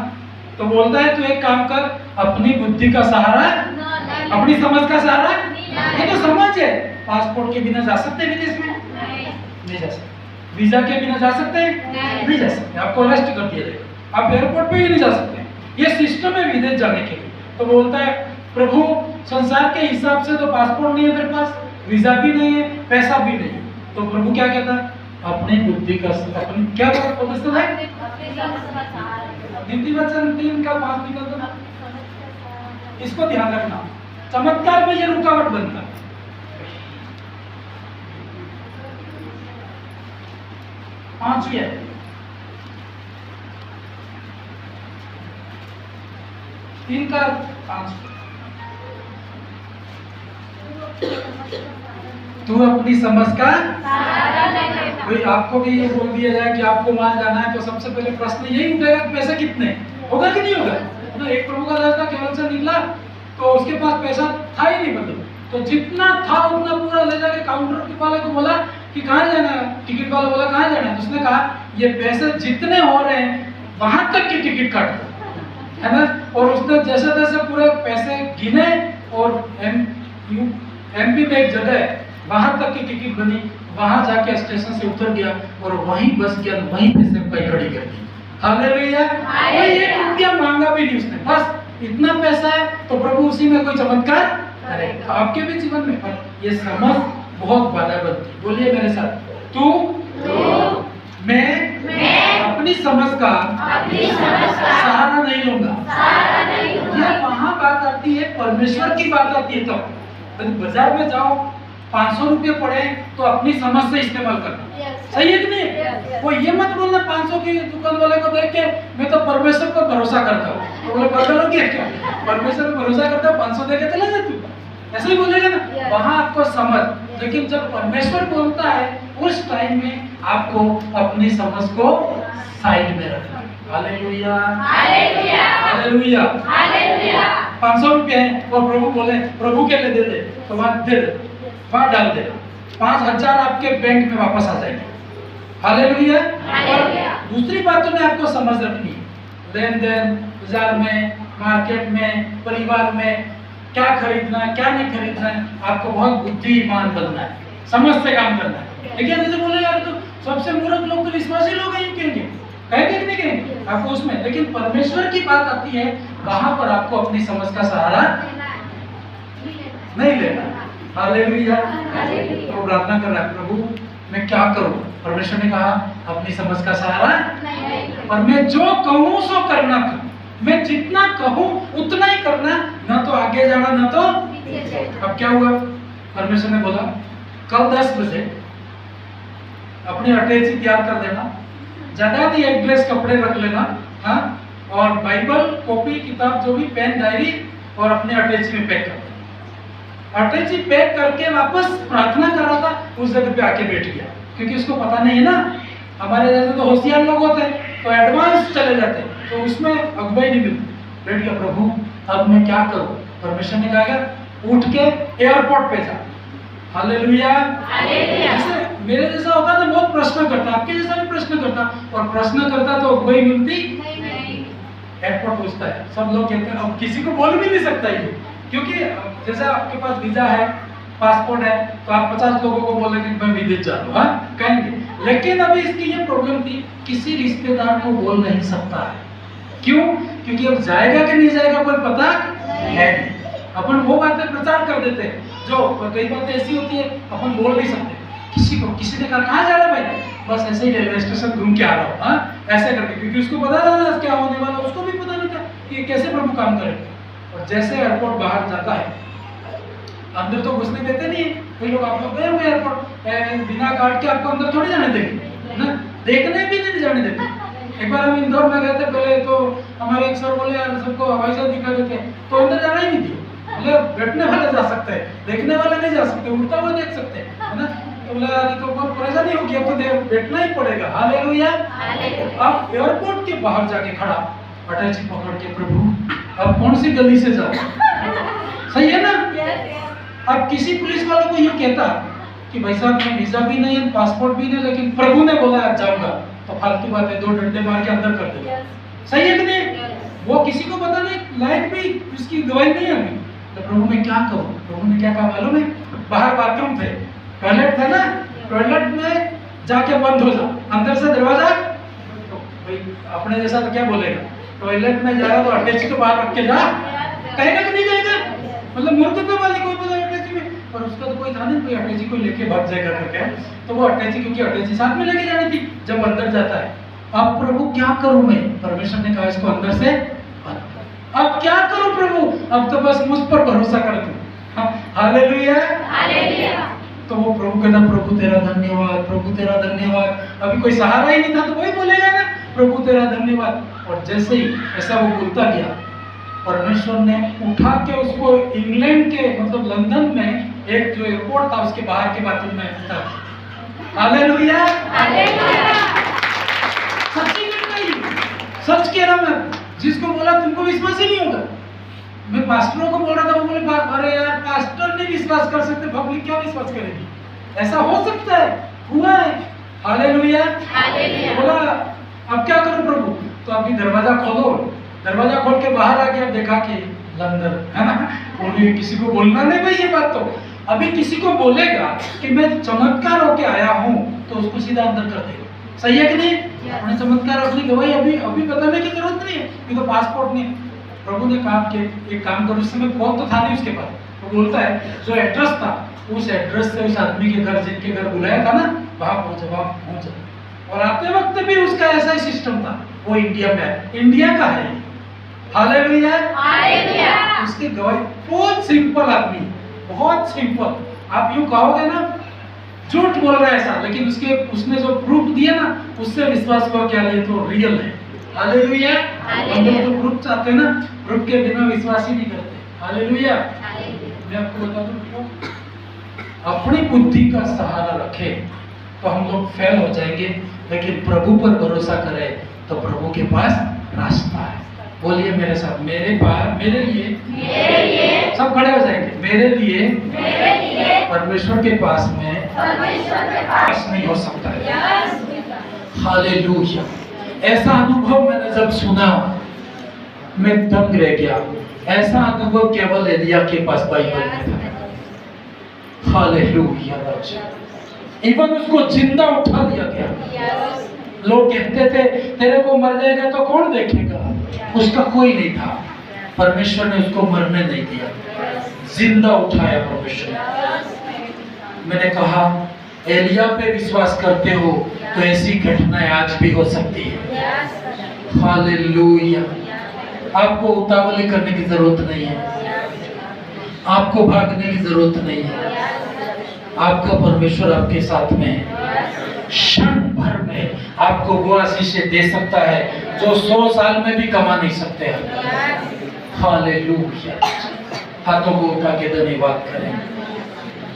तो बोलता है तू एक काम कर, अपनी बुद्धि का सहारा, अपनी समझ का सहारा, ये तो समझ है। पासपोर्ट के बिना जा सकते हैं विदेश में? नहीं जा सकते। वीजा के बिना जा सकते हैं? नहीं जा सकते, आपको अरेस्ट कर दिया जाएगा, आप एयरपोर्ट पे ही नहीं जा सकते। ये सिस्टम है विदेश जाने के लिए। तो बोलता है प्रभु संसार के हिसाब से तो पासपोर्ट नहीं है मेरे पास, वीजा भी नहीं है, पैसा भी नहीं है। तो प्रभु क्या कहता है, अपनी बुद्धि का, अपनी क्या पवित्र है, नीति वचन 3 का 5 निकल दो। इसको ध्यान रखना, चमत्कार में ये रुकावट बनता है। 5वीं है। तीन का 5। तू अपनी समझ का भाई आपको भी ये बोल दिया जाए कि आपको वहां जाना है तो सबसे पहले प्रश्न यही उठेगा कि पैसे कितने, होगा कि नहीं होगा ना। एक प्रभु का दास था, केवल से निकला तो उसके पास पैसा था ही नहीं, मतलब तो जितना था उतना पूरा ले जाके काउंटर वाले को बोला कि कहाँ जाना है। टिकट वाला बोला कहाँ जाना है, तो उसने कहा ये पैसे जितने हो रहे हैं वहां तक की टिकट काट दो, है ना। और उसने जैसे तैसे पूरे पैसे गिने और एमपी में एक जगह है वहां तक की टिकट बनी, वहां जाके स्टेशन से उतर गया और वहीं बस गया, वहीं पे से पैसा खड़ी कर दी। हालेलुया। कोई 1 रुपया मांगा भी नहीं उसने, बस इतना पैसा है तो प्रभु उसी में कोई चमत्कार करे। आपके भी जीवन में पर ये समझ बहुत बाधा बनती। बोलिए मेरे साथ, तू मैं अपनी समझ का सहारा नहीं लूंगा। ये वहां बात आती है, परमेश्वर की बात आती है। तो बाजार में जाओ 500 रुपये पड़े तो अपनी समझ से इस्तेमाल करना, सही है कि नहीं। वो ये मत बोलना 500 की दुकान वाले को देख के मैं तो परमेश्वर पर भरोसा करता हूँ, तो बोले पागल हो गया क्या, परमेश्वर पर भरोसा करता हूँ 500 दे के चला जा तू, ऐसे ही बोलेगा ना। वहां आपको समझ, लेकिन जब परमेश्वर बोलता है उस टाइम में आपको अपनी समझ को साइड में रखना। Hallelujah hallelujah hallelujah. 500 रुपये है और प्रभु बोले प्रभु के लिए दे दे, तो वहां दे दे, वहां डाल दे, 5000 आपके बैंक में वापस आ जाएंगे। हालेलुया। और दूसरी बात तो मैं आपको समझ रखनी है, लेन देन बाजार में, मार्केट में, परिवार में क्या खरीदना है क्या नहीं खरीदना है, आपको बहुत बुद्धिमान बनना है, समझ से काम करना है। लेकिन जैसे बोले यार तो सबसे मूर्ख लोग तो विश्वासी लोग हैं, कहेंगे कहेंगे कि नहीं कहेंगे आपको उसमें। लेकिन परमेश्वर की बात आती है, वहां पर आपको अपनी समझ का सहारा नहीं लेना। हालेलुया। तो प्रार्थना कर रहा है, प्रभु मैं क्या करूं। परमेश्वर ने कहा अपनी समझ का सहारा, और मैं जो कहूं सो करना था, मैं जितना कहूं उतना ही करना, ना तो आगे जाना ना तो। अब क्या हुआ, परमेश्वर ने बोला कल 10 बजे अपनी अटैची तैयार कर देना, ज्यादा नहीं 1 ड्रेस कपड़े रख लेना, हाँ, और बाइबल कॉपी किताब जो भी पेन डायरी और अपने अटैची में पैक कर देना। अटैची पैक करके वापस प्रार्थना कर रहा था, उस जगह पे आके बैठ गया, क्योंकि उसको पता नहीं है ना, हमारे जैसे तो होशियार लोग होते हैं तो एडवांस चले जाते हैं, तो उसमें अगुवाई नहीं मिलती। बैठ गया, प्रभु अब मैं क्या करूं। परमेश्वर ने कहा उठ के एयरपोर्ट पे जा। Hallelujah hallelujah. जैसे मेरे जैसा होता तो बहुत प्रश्न करता, आपके जैसा भी प्रश्न करता, और प्रश्न करता तो अगुवाई मिलती नहीं। एयरपोर्ट पूछता है, सब लोग कहते हैं, अब किसी को बोल भी नहीं सकता ये, क्योंकि जैसे आपके पास वीजा है, पासपोर्ट है, तो आप 50 लोगों को बोलेंगे मैं विदेश जा रहा हूँ, कहेंगे। लेकिन अभी इसकी ये प्रॉब्लम थी, किसी रिश्तेदार को बोल नहीं सकता है। क्यों? क्योंकि अब जाएगा कि नहीं जाएगा कोई पता है नहीं। अपन वो बातें प्रचार कर देते हैं, जो कई बातें ऐसी होती है अपन बोल नहीं सकते किसी को। किसी ने कहा कहाँ जा रहा है भाई, बस ऐसे ही रेलवे स्टेशन घूम के आ रहा हूँ, हाँ, ऐसे करके, क्योंकि उसको पता था क्या होने वाला, उसको भी पता नहीं था कि कैसे प्रभु काम करेगा। और जैसे एयरपोर्ट बाहर जाता है, अंदर तो घुसने देते नहीं है, कई लोग आप लोग गए हुए एयरपोर्ट, बिना कार्ड के आपको अंदर थोड़ी जाने देंगे ना, देखने भी नहीं जाने देते। एक बार हम इंदौर में गए थे पहले, तो हमारे एक सर बोले यार सबको हवाई जहाज दिखा देते, तो अंदर जाना ही नहीं दिया। बोले बैठने वाले जा सकते हैं, देखने वाले नहीं जा सकते, उड़ता हुआ देख सकते हैं, है ना। तो बोले यार तो बहुत परेशानी होगी, अब तो बैठना ही पड़ेगा। हालेलुया। अब एयरपोर्ट के बाहर जाके खड़ा, अटैची पकड़ के, प्रभु अब कौन सी गली से जाओ, सही है ना। अब किसी पुलिस वाले को ये कहता कि भाई साहब मैं वीजा भी नहीं है, पासपोर्ट भी नहीं, लेकिन प्रभु ने बोला आज जाऊंगा, तो फालतू बात है, 2 डंडे मार के अंदर कर दे, सही है कि नहीं। वो किसी को पता नहीं, लाइट भी उसकी दवाई नहीं है। तो प्रभु मैं क्या करूं। प्रभु ने क्या कहा मालूम है, बाहर बाथरूम थे, टॉयलेट था ना, टॉयलेट में जाके बंद हो जा, अंदर से दरवाजा। तो भाई अपने जैसा तो क्या बोलेगा, टॉयलेट में जा रहा तो अटैची तो बाहर रख के जा, कहेगा कि नहीं कहेगा, मतलब मूर्खता वाली कोई बोला अटैची में। पर उसका तो कोई था नहीं, कोई अटैची को लेके भाग जाएगा करके, तो वो अटैची, क्योंकि अटैची साथ में लेके जानी थी जब अंदर जाता है। अब प्रभु क्या करूं मैं, परमेश्वर ने कहा इसको अंदर से बंद कर। अब क्या करूं प्रभु, अब तो बस मुझ पर भरोसा कर तू। Hallelujah hallelujah. तो वो प्रभु कहता प्रभु तेरा धन्यवाद, प्रभु तेरा धन्यवाद। अभी कोई सहारा ही नहीं था तो वही बोलेगा ना प्रभु तेरा धन्यवाद। और जैसे ही ऐसा वो बोलता गया, परमेश्वर ने उठा के उसको इंग्लैंड के मतलब लंदन में एक जो एयरपोर्ट था उसके बाहर के बाथरूम में था। हालेलुया, सच्ची बात नहीं, सच कह रहा मैं। जिसको बोला तुमको विश्वास ही नहीं होगा। मैं पास्टरों को बोल रहा था, वो बोले अरे यार पास्टर नहीं विश्वास कर सकते, पब्लिक क्या विश्वास करेगी? ऐसा हो सकता है, हुआ है। हालेलुया, बोला अब क्या करूं प्रभु? तो अभी दरवाजा खोलो। दरवाजा खोल के बाहर आके अब देखा कि लंदन है ना। बोलिए किसी को बोलना नहीं भाई ये बात। तो अभी किसी को बोलेगा कि मैं चमत्कार होके आया हूँ तो उसको सीधा अंदर कर देगा। सही है कि नहीं? उन्हें चमत्कार रखने की भाई अभी बताने की जरूरत नहीं है, ये तो पासपोर्ट नहीं है। प्रभु ने कहा कि एक काम करो, उस समय फोन तो था नहीं उसके पास। वो बोलता है जो एड्रेस था उस एड्रेस से उस आदमी के घर, जिनके घर बुलाया था ना, वहां पहुंचा। और आते वक्त भी उसका ऐसा ही सिस्टम था। वो इंडिया में है, इंडिया का है। हालेलुया, उसकी गवाही बहुत सिंपल आदमी, बहुत सिंपल। आप यूं कहोगे ना झूठ बोल रहा है ऐसा, लेकिन उसने जो प्रूफ दिया ना उससे विश्वास हुआ क्या ये तो रियल है। हालेलुया, हम लोग तो प्रूफ चाहते हैं ना, प्रूफ के बिना विश्वास ही नहीं करते। हालेलुया, मैं आपको बता दूं, अपनी बुद्धि का सहारा रखें तो हम लोग फेल हो जाएंगे, लेकिन प्रभु पर भरोसा करें तो प्रभु के पास रास्ता है। बोलिए मेरे साथ, मेरे लिए सब खड़े हो जाएंगे। मेरे लिए परमेश्वर के पास में पास नहीं हो सकता है। हालेलुया, ऐसा अनुभव मैंने जब सुना मैं दंग रह गया। ऐसा अनुभव केवल एलिया के पास बाइबल में था। हालेलुया, इवन उसको जिंदा उठा लिया गया। लोग कहते थे तेरे को मर जाएगा तो कौन देखेगा, उसका कोई नहीं था। परमेश्वर ने उसको मरने नहीं दिया, जिंदा उठाया परमेश्वर। मैंने कहा एलिया पे विश्वास करते हो तो ऐसी घटनाएं आज भी हो सकती है। हालेलुया, आपको उतावली करने की जरूरत नहीं है, आपको भागने की जरूरत नहीं है। आपका परमेश्वर आपके साथ में है। क्षण भर में आपको वो आशीषें दे सकता है जो 100 साल में भी कमा नहीं सकते हैं। हालेलुया, हाथों को उठा के धन्यवाद करें।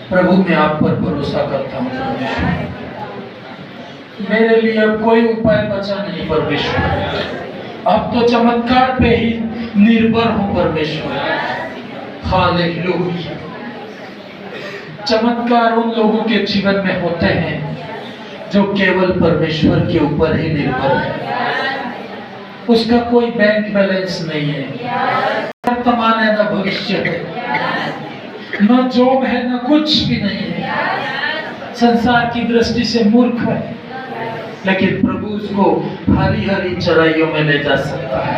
प्रभु मैं आप पर भरोसा करता हूँ परमेश्वर, मेरे लिए अब कोई उपाय बचा नहीं परमेश्वर, अब तो चमत्कार पे ही निर्भर हूँ परमेश्वर। हालेलुया, चमत्कार उन लोगों के जीवन में होते हैं जो केवल परमेश्वर के ऊपर ही निर्भर है। उसका कोई बैंक बैलेंस नहीं है, वर्तमान है ना भविष्य है, न जॉब है न कुछ भी नहीं है। संसार की दृष्टि से मूर्ख है, लेकिन प्रभु उसको हरी हरी चराइयों में ले जा सकता है।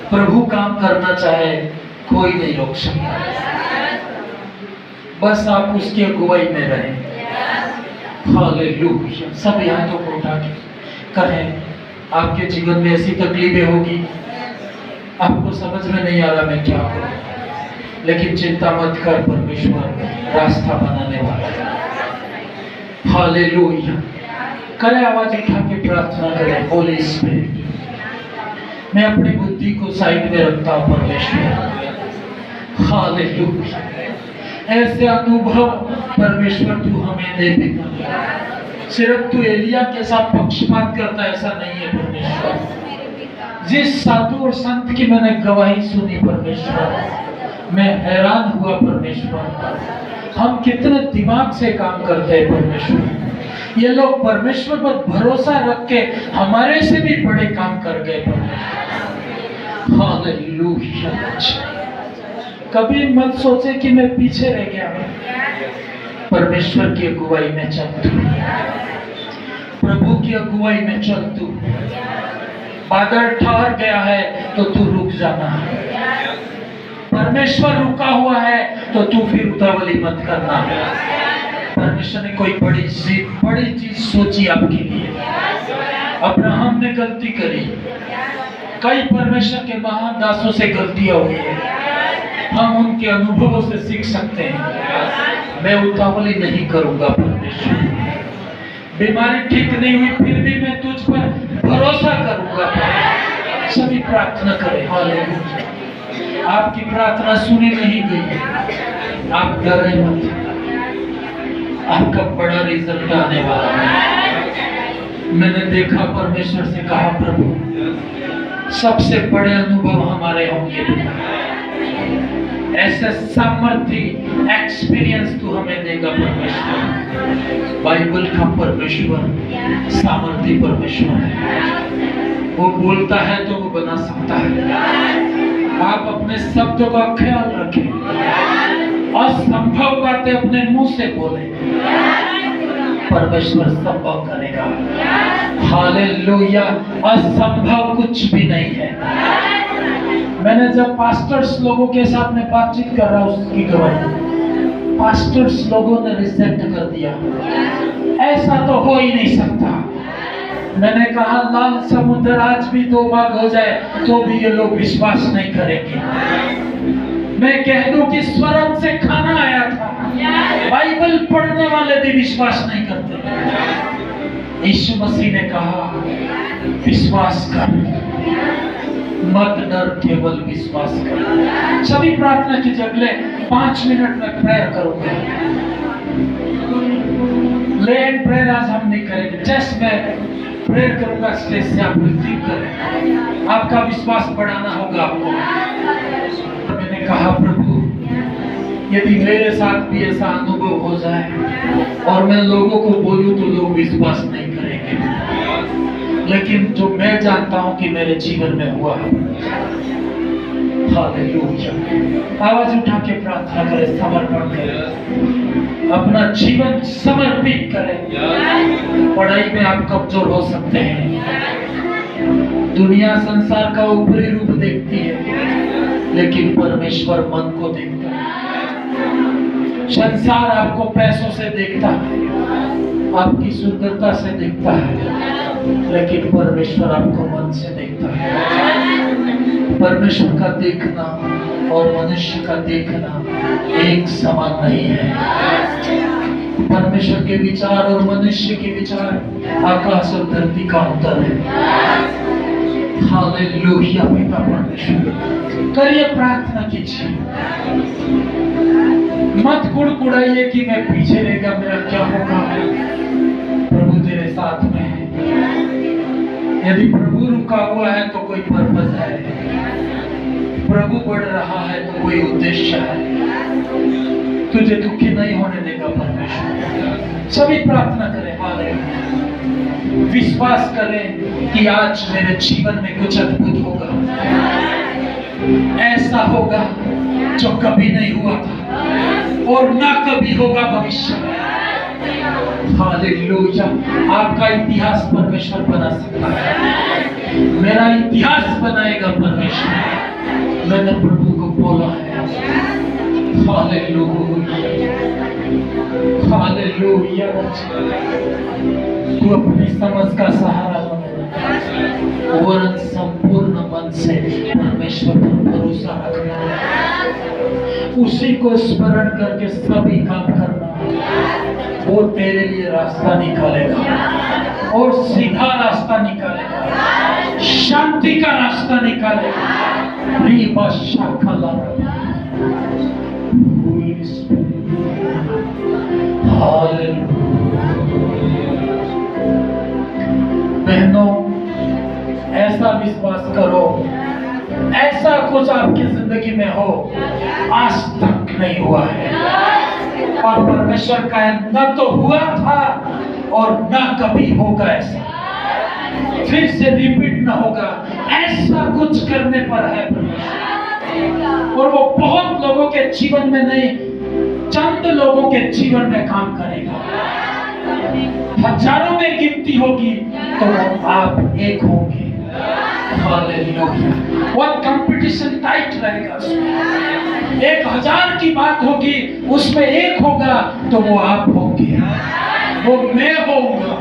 प्रभु काम करना चाहे कोई नहीं रोक सकता, बस आप उसकी अगुवाई में रहें। हालेलुया, सब हाथों को उठा के करें। आपके जीवन में ऐसी तकलीफें होगी, आपको समझ में नहीं आ रहा मैं क्या करूं, लेकिन चिंता मत कर, परमेश्वर रास्ता बनाने वाला है। हालेलुया, करें आवाज उठा के प्रार्थना करें। होली स्पिरिट, मैं अपनी बुद्धि को साइड में रखता हूं परमेश्वर। हालेलुया, ऐसे अनुभव परमेश्वर तू हमें दे दे। सिर्फ तू एलिया के साथ पक्षपात करता ऐसा नहीं है परमेश्वर। जिस साधु और संत की मैंने गवाही सुनी परमेश्वर, मैं हैरान हुआ परमेश्वर। हम कितने दिमाग से काम करते हैं परमेश्वर। ये लोग परमेश्वर पर भरोसा रख के हमारे से भी बड़े काम कर गए परमेश्वर। हालेलुया, कभी मत सोचे कि मैं पीछे रह गया, परमेश्वर की अगुवाई में चल तू, प्रभु की अगुवाई में चल तू। बादल ठहर गया है तो तू रुक जाना, परमेश्वर रुका हुआ है तो तू फिर उतावली मत करना। परमेश्वर ने कोई बड़ी चीज सोची आपके लिए। अब्राहम ने गलती करी, कई परमेश्वर के महान दासों से गलतियां हुई है, हम उनके अनुभवों से सीख सकते हैं। मैं उतावली नहीं करूंगा परमेश्वर। बीमारी ठीक नहीं हुई फिर भी मैं तुझ पर भरोसा करूंगा। सभी प्रार्थना करें। हालेलुया। आपकी प्रार्थना सुनी नहीं गई, आप डरे मत, आपका बड़ा रिजल्ट आने वाला है। मैंने देखा, परमेश्वर से कहा, प्रभु सबसे बड़े अनुभव हमारे होंगे, ऐसे सामर्थ्य एक्सपीरियंस तू हमें देगा परमेश्वर। बाइबल का परमेश्वर सामर्थ्य परमेश्वर है, वो बोलता है तो वो बना सकता है। आप अपने शब्दों का ख्याल रखें, असंभव बातें अपने मुंह से बोलें, परमेश्वर संभव करेगा। हालेलुया। असंभव कुछ भी नहीं है। मैंने जब पास्टर्स लोगों के साथ में बातचीत कर रहा उसकी गवाही, पास्टर्स लोगों ने रिजेक्ट कर दिया, ऐसा तो हो ही नहीं सकता। मैंने कहा लाल समुद्र आज भी दो भाग हो जाए तो भी ये लोग विश्वास नहीं करेंगे। मैं कह दूं कि स्वर्ग से खाना आया था, बाइबल पढ़ने वाले भी विश्वास नहीं करते। यीशु मसीह ने कहा विश्वास कर, मत डर, केवल विश्वास कर। सभी प्रार्थना की जगह 5 मिनट में प्रेयर करूंगा। लेन प्रेयर आज हम नहीं करेंगे, जस्ट मैं प्रेयर करूंगा, स्टेज से आप रिसीव करें। आपका विश्वास बढ़ाना होगा आपको। मैंने कहा प्रभु यदि मेरे साथ भी ऐसा अनुभव हो जाए और मैं लोगों को बोलूं तो लोग विश्वास नहीं करेंगे, लेकिन जो मैं जानता हूं कि मेरे जीवन में हुआ है। हालेलुया। आवाज उठा के प्रार्थना करें, समर्पण करें, अपना जीवन समर्पित करें। पढ़ाई में आप कमजोर हो सकते हैं, दुनिया संसार का ऊपरी रूप देखती है, लेकिन परमेश्वर मन को देखता है। संसार आपको पैसों से देखता है, आपकी सुंदरता से देखता है, लेकिन परमेश्वर आपको मन से देखता है। परमेश्वर का देखना और मनुष्य का देखना एक समान नहीं है। परमेश्वर के विचार और मनुष्य के विचार आकाश और धरती का अंतर है। हालेलुया। पिता परमेश्वर, करिए, प्रार्थना कीजिए, मत कुड़कुड़ाइए कि मैं पीछे रह गया, मेरा क्या होगा। प्रभु तेरे साथ में है। यदि प्रभु रुका हुआ है तो कोई पर्पस है, प्रभु बढ़ रहा है तो कोई उद्देश्य है। तुझे दुखी नहीं होने देगा परमेश्वर। सभी प्रार्थना करें। हालेलुया। विश्वास करें कि आज मेरे जीवन में कुछ अद्भुत होगा, ऐसा होगा जो कभी नहीं हुआ था और ना कभी होगा भविष्य में। हालेलुया। आपका इतिहास परमेश्वर बना सकता है, मेरा इतिहास बनाएगा परमेश्वर। मैंने प्रभु को बोला है। हालेलुया। हालेलुया। तू अपनी समझ का सहारा बने, वरन संपूर्ण मन से परमेश्वर पर भरोसा रखना, उसी को स्मरण करके सभी काम करना। वो तेरे लिए रास्ता निकालेगा और सीधा रास्ता निकालेगा, शांति का रास्ता निकालेगा। बहनों, ऐसा विश्वास करो, ऐसा कुछ आपकी जिंदगी में हो आज तक नहीं हुआ है, और परमेश्वर का न तो हुआ था और न कभी होगा। ऐसा फिर से रिपीट न होगा। ऐसा कुछ करने पर है परमेश्वर, और वो बहुत लोगों के जीवन में नहीं, चंद लोगों के जीवन में काम करेगा। हजारों में गिनती होगी तो आप एक होंगे। हालेलुया। वो कंपटीशन टाइट रहेगा, 1000 की बात होगी, उसमें एक होगा तो वो आप होंगे, वो मैं होऊंगा।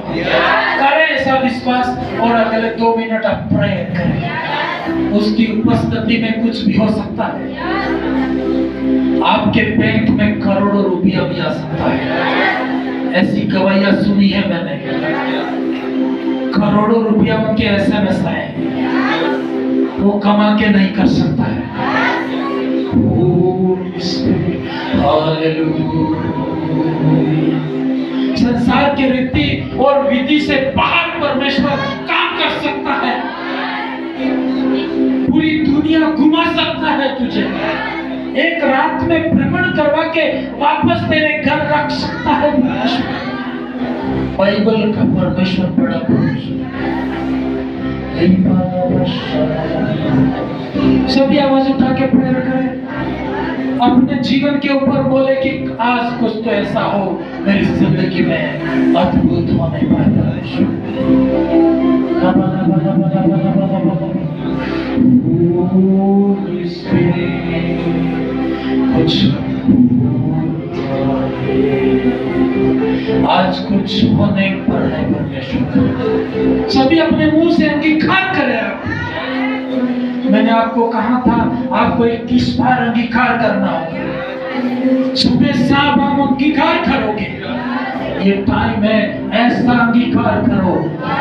करें ऐसा विश्वास, और अगले 2 मिनट आप प्रेयर करें। उसकी उपस्थिति में कुछ भी हो सकता है। आपके बैंक में करोड़ों रुपया भी आ सकता है। ऐसी गवाहियां सुनी है मैंने। करोड़ों रुपया उनके एसएमएस आए, वो कमा के नहीं कर सकता है। संसार की रीति और विधि से बाहर परमेश्वर काम कर सकता है। पूरी दुनिया घुमा सकता है तुझे। एक रात में भ्रमण करवा के वापस तेरे घर रख सकता है। बाइबल का परमेश्वर बड़ा सभी आवाज उठा के प्रेयर करें। अपने जीवन के ऊपर बोले कि आज कुछ तो ऐसा हो मेरी जिंदगी में अद्भुत होने वाला है। कुछ आज कुछ होने पर है परमेश्वर। सभी अपने मुंह से अंगीकार करें। मैंने आपको कहा था आपको 21 बार अंगीकार करना होगा। सुबह शाम आप अंगीकार करोगे। ये टाइम है, ऐसा अंगीकार करो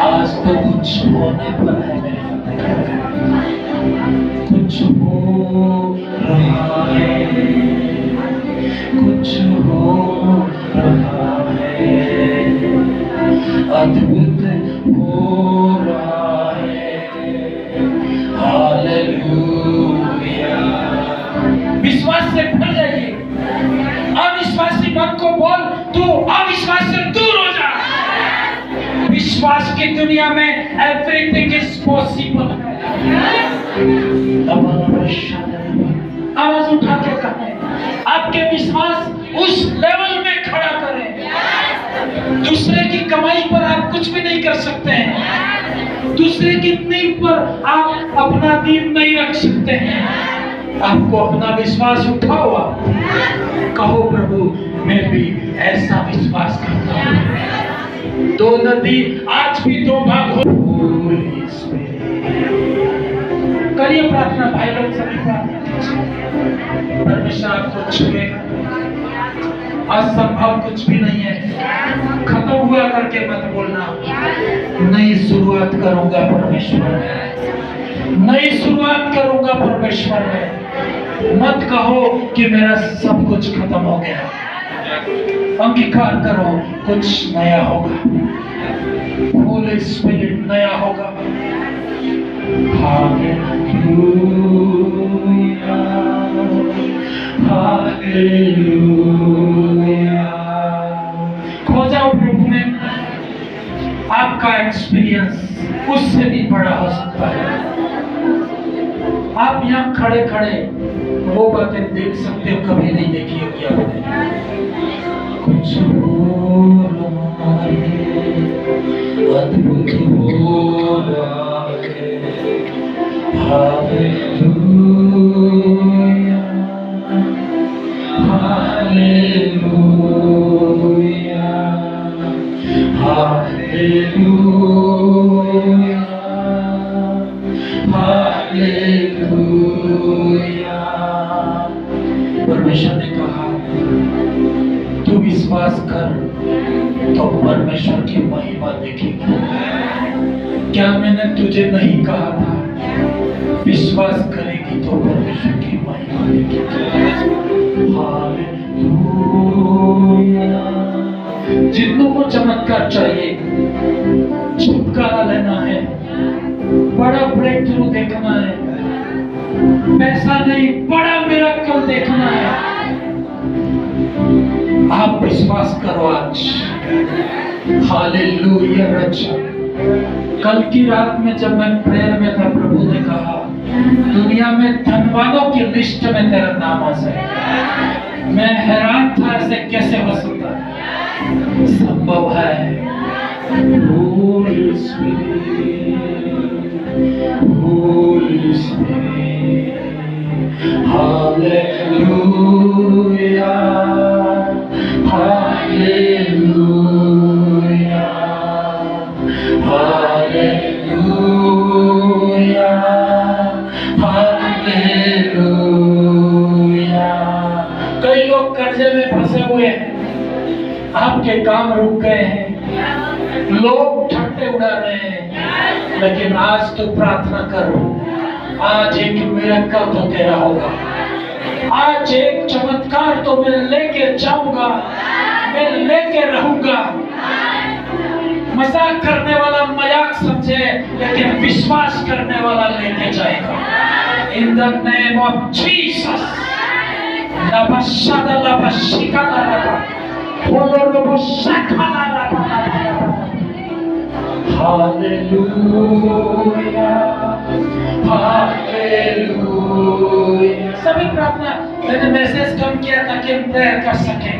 आज तो कुछ होने पर है मेरे। कुछ हो रहा है, कुछ हो रहा है, अद्भुत हो रहा है। हालेलुया। विश्वास से भर जाइए। अविश्वासी मन को बोल तू अविश्वास से दूर हो जा। विश्वास की दुनिया में एवरीथिंग इज पॉसिबल। आवाज उठा के कहें, आपके विश्वास उस लेवल में खड़ा करें। दूसरे की कमाई पर आप कुछ भी नहीं कर सकते हैं। दूसरे की नींव पर आप अपना नींव नहीं रख सकते हैं। आपको अपना विश्वास उठा हुआ, कहो प्रभु मैं भी ऐसा विश्वास करता हूँ। दो नदी आज भी दो भाग हो। करिए प्रार्थना भाई लोग, सभी प्रार्थना। परमेश्वर आपको छुएगा। असंभव कुछ भी नहीं है। खत्म हुआ करके मत बोलना। नई शुरुआत करूंगा परमेश्वर में। नई शुरुआत करूंगा परमेश्वर में। मत कहो कि मेरा सब कुछ खत्म हो गया। अंगीकार करो कुछ नया होगा। होली स्पिरिट नया होगा। Hallelujah, hallelujah. खो जाओ प्रभु में। आपका एक्सपीरियंस उससे भी बड़ा हो सकता है। आप यहाँ खड़े खड़े वो बातें देख सकते हो, कभी नहीं देखी होगी आपने। कुछ हो रहा है, अद्भुत हो रहा है। Hallelujah, hallelujah, hallelujah, hallelujah. परमेश्वर ने कहा तू विश्वास कर तो परमेश्वर की महिमा देखेगी। क्या मैंने तुझे नहीं कहा था विश्वास करेगी तो परमेश्वर की महिमा देखेगी। हालेलुया। जितनों को चमत्कार चाहिए, छुटकारा लेना है, बड़ा ब्रेक थ्रू देखना है, पैसा नहीं बड़ा मिरेकल देखना है, आप विश्वास करो आज। हालेलुया। रक्षा कल की रात में जब मैं प्रेयर में था, प्रभु ने कहा दुनिया में धनवानों की लिस्ट में तेरा नाम आ जाए। मैं हैरान था ऐसे कैसे हो सकता है। संभव है। Holy Spirit, Holy Spirit, Hallelujah, Hallelujah, Hallelujah, Hallelujah। काम रुक गए हैं, लोग ठट्टे उड़ा रहे हैं, लेकिन आज तो प्रार्थना करो, आज एक मिरेकल तो तेरा होगा, आज एक चमत्कार तो मैं लेके जाऊंगा, मैं लेके रहूंगा। मजाक करने वाला मजाक समझे, लेकिन विश्वास करने वाला लेके जाएगा। In the name of Jesus. लबशादा लबशिका लबा होलो शका लबा। Hallelujah hallelujah. सभी प्रार्थना, मैंने मैसेज कम किया ताकि हम प्रेयर कर सकें।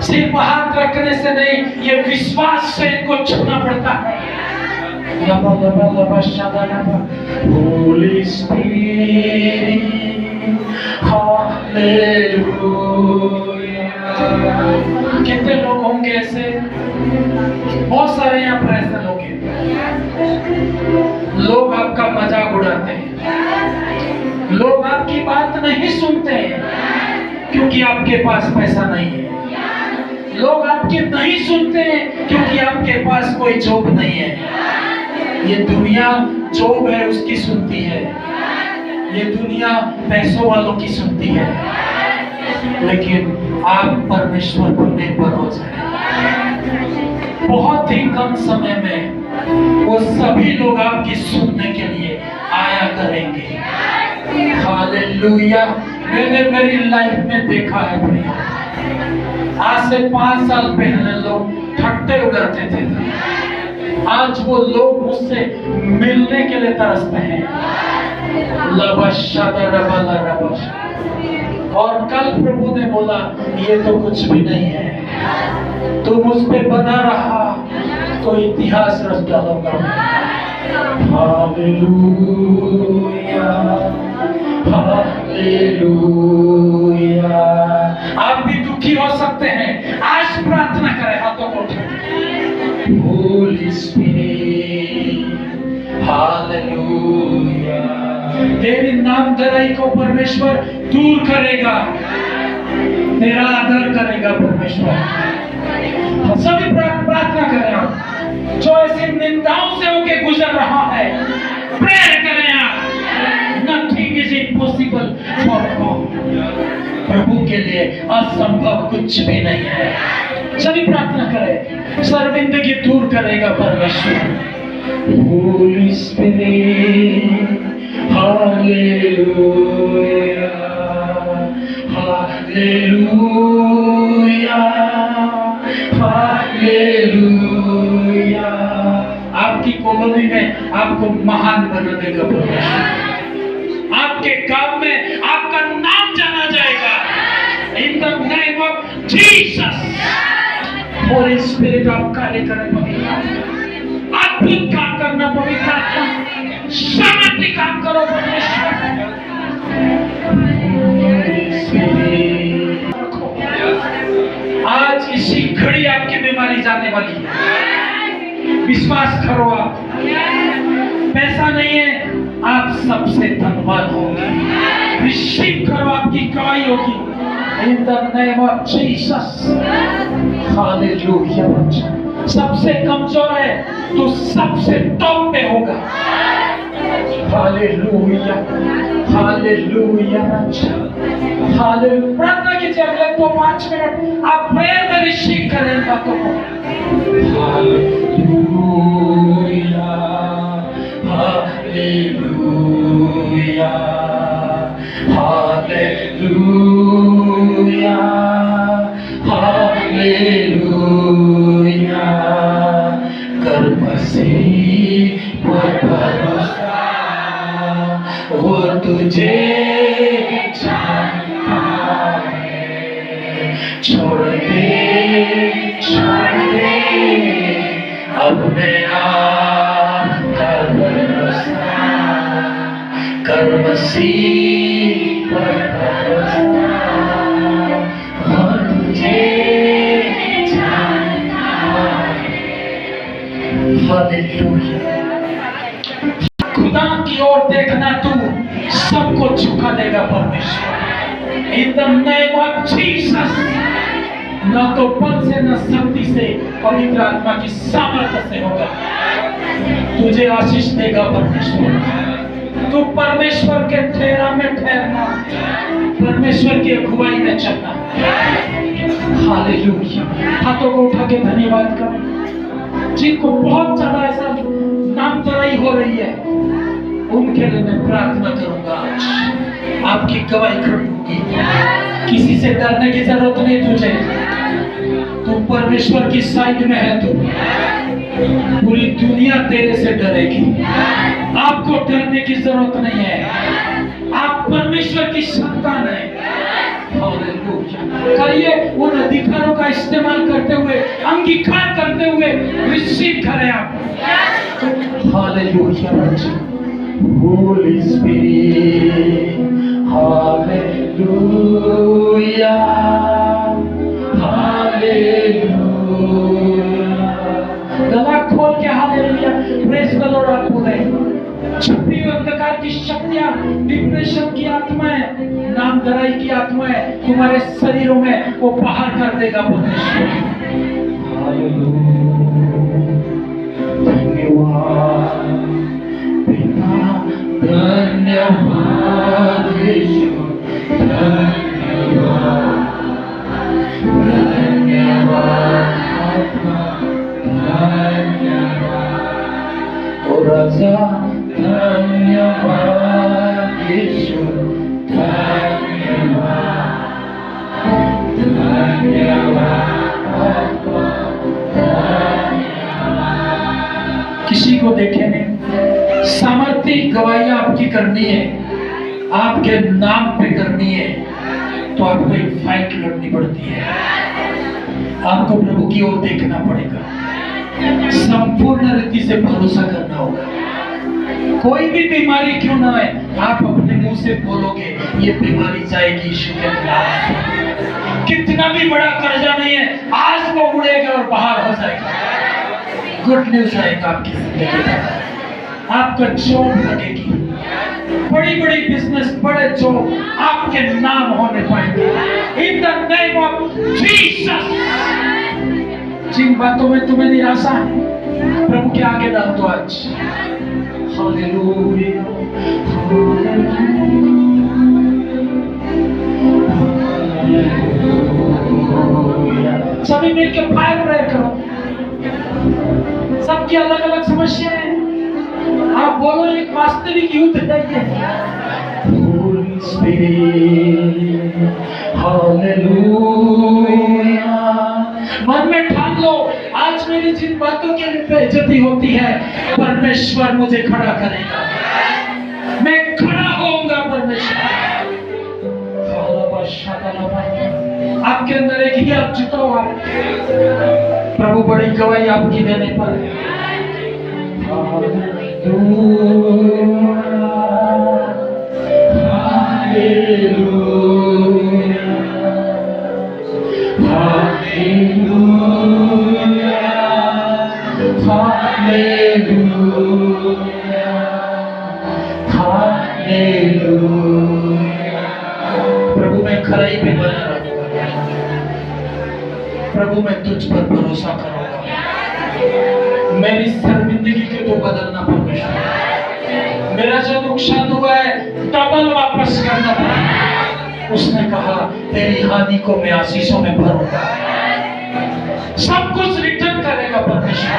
सिर्फ हाथ रखने से नहीं, ये विश्वास से इनको छूना पड़ता है। लबा लबा लबा शादा लबा। Holi spirit hallelujah. कितने लोग होंगे ऐसे? बहुत सारे यहाँ पर ऐसे लोग हैं। लोग आपका मजाक उड़ाते हैं, लोग आपकी बात नहीं सुनते हैं क्योंकि आपके पास पैसा नहीं है। लोग आपकी नहीं सुनते हैं क्योंकि आपके पास कोई जॉब नहीं है। ये दुनिया जॉब है उसकी सुनती है, ये दुनिया पैसों वालों की सुनती है, लेकिन आप परमेश्वर पर निर्भर हो जाए। बहुत ही कम समय में वो सभी लोग आपकी सुनने के लिए आया करेंगे। हालेलुया। मैंने मेरी लाइफ में देखा है भैया, आज से 5 साल पहले लोग ठट्टे उड़ाते थे, आज वो लोग मुझसे मिलने के लिए तरसते हैं। और कल प्रभु ने बोला ये तो कुछ भी नहीं है, तुम उस पे बना रहा तो इतिहास रच डालूंगा। Hallelujah hallelujah. आप भी दुखी हो सकते हैं, आज प्रार्थना करें हाथों को उठाएं। Holi spirit hallelujah. तेरी नामधराई को परमेश्वर दूर करेगा, तेरा आदर करेगा परमेश्वर। सभी प्रार्थना करें आप, जो ऐसी निंदाओं से होके गुजर रहा है, प्रेयर करें आप। Nothing is impossible for God। प्रभु के लिए असंभव कुछ भी नहीं है। सभी प्रार्थना करें, शर्मिंदगी दूर करेगा परमेश्वर। Holy Spirit, Hallelujah, Hallelujah, Hallelujah। आपकी कॉलोनी में आपको महान बना देगा परमेश्वर। आपके काम में आपका नाम जाना जाएगा। In the name of Jesus। Holy Spirit आप कार्य करें पवित्र आत्मा, अद्भुत काम करना पवित्र आत्मा, शांति काम करो परमेश्वर। आज इसी घड़ी आपकी बीमारी जाने वाली है। विश्वास करो आप, पैसा नहीं है, आप सबसे धनवान होंगे। रिसीव करो, आपकी गवाही होगी। In the name of Jesus। Hallelujah. सबसे कमजोर है तो सबसे टॉप पे होगा। Hallelujah hallelujah hallelujah. प्रार्थना कीजिए, अगले 2-5 मिनट आप प्रेयर में रिसीव करें बातों को। Hallelujah hallelujah hallelujah hallelujah. कर मसीह पर भरोसा, वो तुझे जानता है। छोड़ दे अपने आप का भरोसा, कर मसीह पर भरोसा, वो तुझे जानता है। हालेलुया। खुदा की ओर देखना, तू सबको झुका देगा परमेश्वर। In the name of Jesus। न तो बल से न शक्ति से, पवित्र आत्मा की सामर्थ्य से होगा। तुझे आशीष देगा परमेश्वर। तू परमेश्वर के ठहरा में ठहरना, परमेश्वर की अगुवाई में चलना। हालेलुया। हाथों को उठा के धन्यवाद करें। जिनको बहुत ज्यादा ऐसा नामधराई हो रही है, उनके लिए मैं प्रार्थना करूंगा। आज आपकी गवाही खड़ी होगी। किसी से डरने की जरूरत नहीं तुझे। तू परमेश्वर की साइड में है। तू पूरी दुनिया तेरे से डरेगी। आपको डरने की जरूरत नहीं है। आप परमेश्वर की संतान है। करिए उन अधिकारों का इस्तेमाल करते हुए, अंगीकार करते हुए रिसीव करें आप। Hallelujah. Holi spirit, hallelujah, hallelujah. गला खोल के हालेलुया, प्रेज द लॉर्ड आप बोले। छुपी हुई अंधकार की शक्तियां, डिप्रेशन की आत्माएं, नामधराई की आत्माएं तुम्हारे शरीरों में वो बाहर कर देगा परमेश्वर। धन्यवाद पिता, धन्यवाद यीशु, धन्यवाद, धन्यवाद आत्मा, धन्यवाद ओ राजा, धन्यवाद यीशु, धन्यवाद, धन्यवाद आत्मा, धन्यवाद। किसी को देखे नहीं, सामर्थ्य गवाही आपकी करनी है, आपके नाम पे करनी है, तो आपको एक फाइट लड़नी पड़ती है। आपको प्रभु की ओर देखना पड़ेगा, संपूर्ण रीति से भरोसा करना होगा। कोई भी बीमारी क्यों ना है, आप अपने मुंह से बोलोगे ये बीमारी जाएगी यीशु के नाम। कितना भी बड़ा कर्जा नहीं है, आज वो उड़ेगा और बाहर हो जाएगा। गुड न्यूज आएगा आपकी जिंदगी में। आपका जॉब लगेगी, बड़ी बड़ी बिजनेस, बड़े जॉब आपके नाम होने पाएंगे। In the name of Jesus. जिन बातों में तुम्हें निराशा है, प्रभु के आगे डाल दो आज। हालेलुया, सभी मिलकर फायर प्रेयर करो। सबकी अलग अलग समस्याएं हैं, आप बोलो एक वास्तविक युद्ध है। Holi spirit, hallelujah. मन में ठान लो, आज मेरी जिन बातों की बेइज्जती होती है, परमेश्वर मुझे खड़ा करेगा। मैं खड़ा होऊंगा परमेश्वर। आपके अंदर एक ही आप जुटाओ। आप प्रभु बड़ी गवाही आपकी देने पर है। प्रभु मैं खराई पे बना रहूंगा। प्रभु मैं तुझ पर भरोसा करूंगा। मेरी शर्मिंदगी को तो बदलना परमेश्वर। मेरा जो नुकसान हुआ है डबल वापस करना पड़ेगा। उसने कहा तेरी हानि को मैं आशीषों में भरूंगा। सब कुछ रिटर्न करेगा परमेश्वर,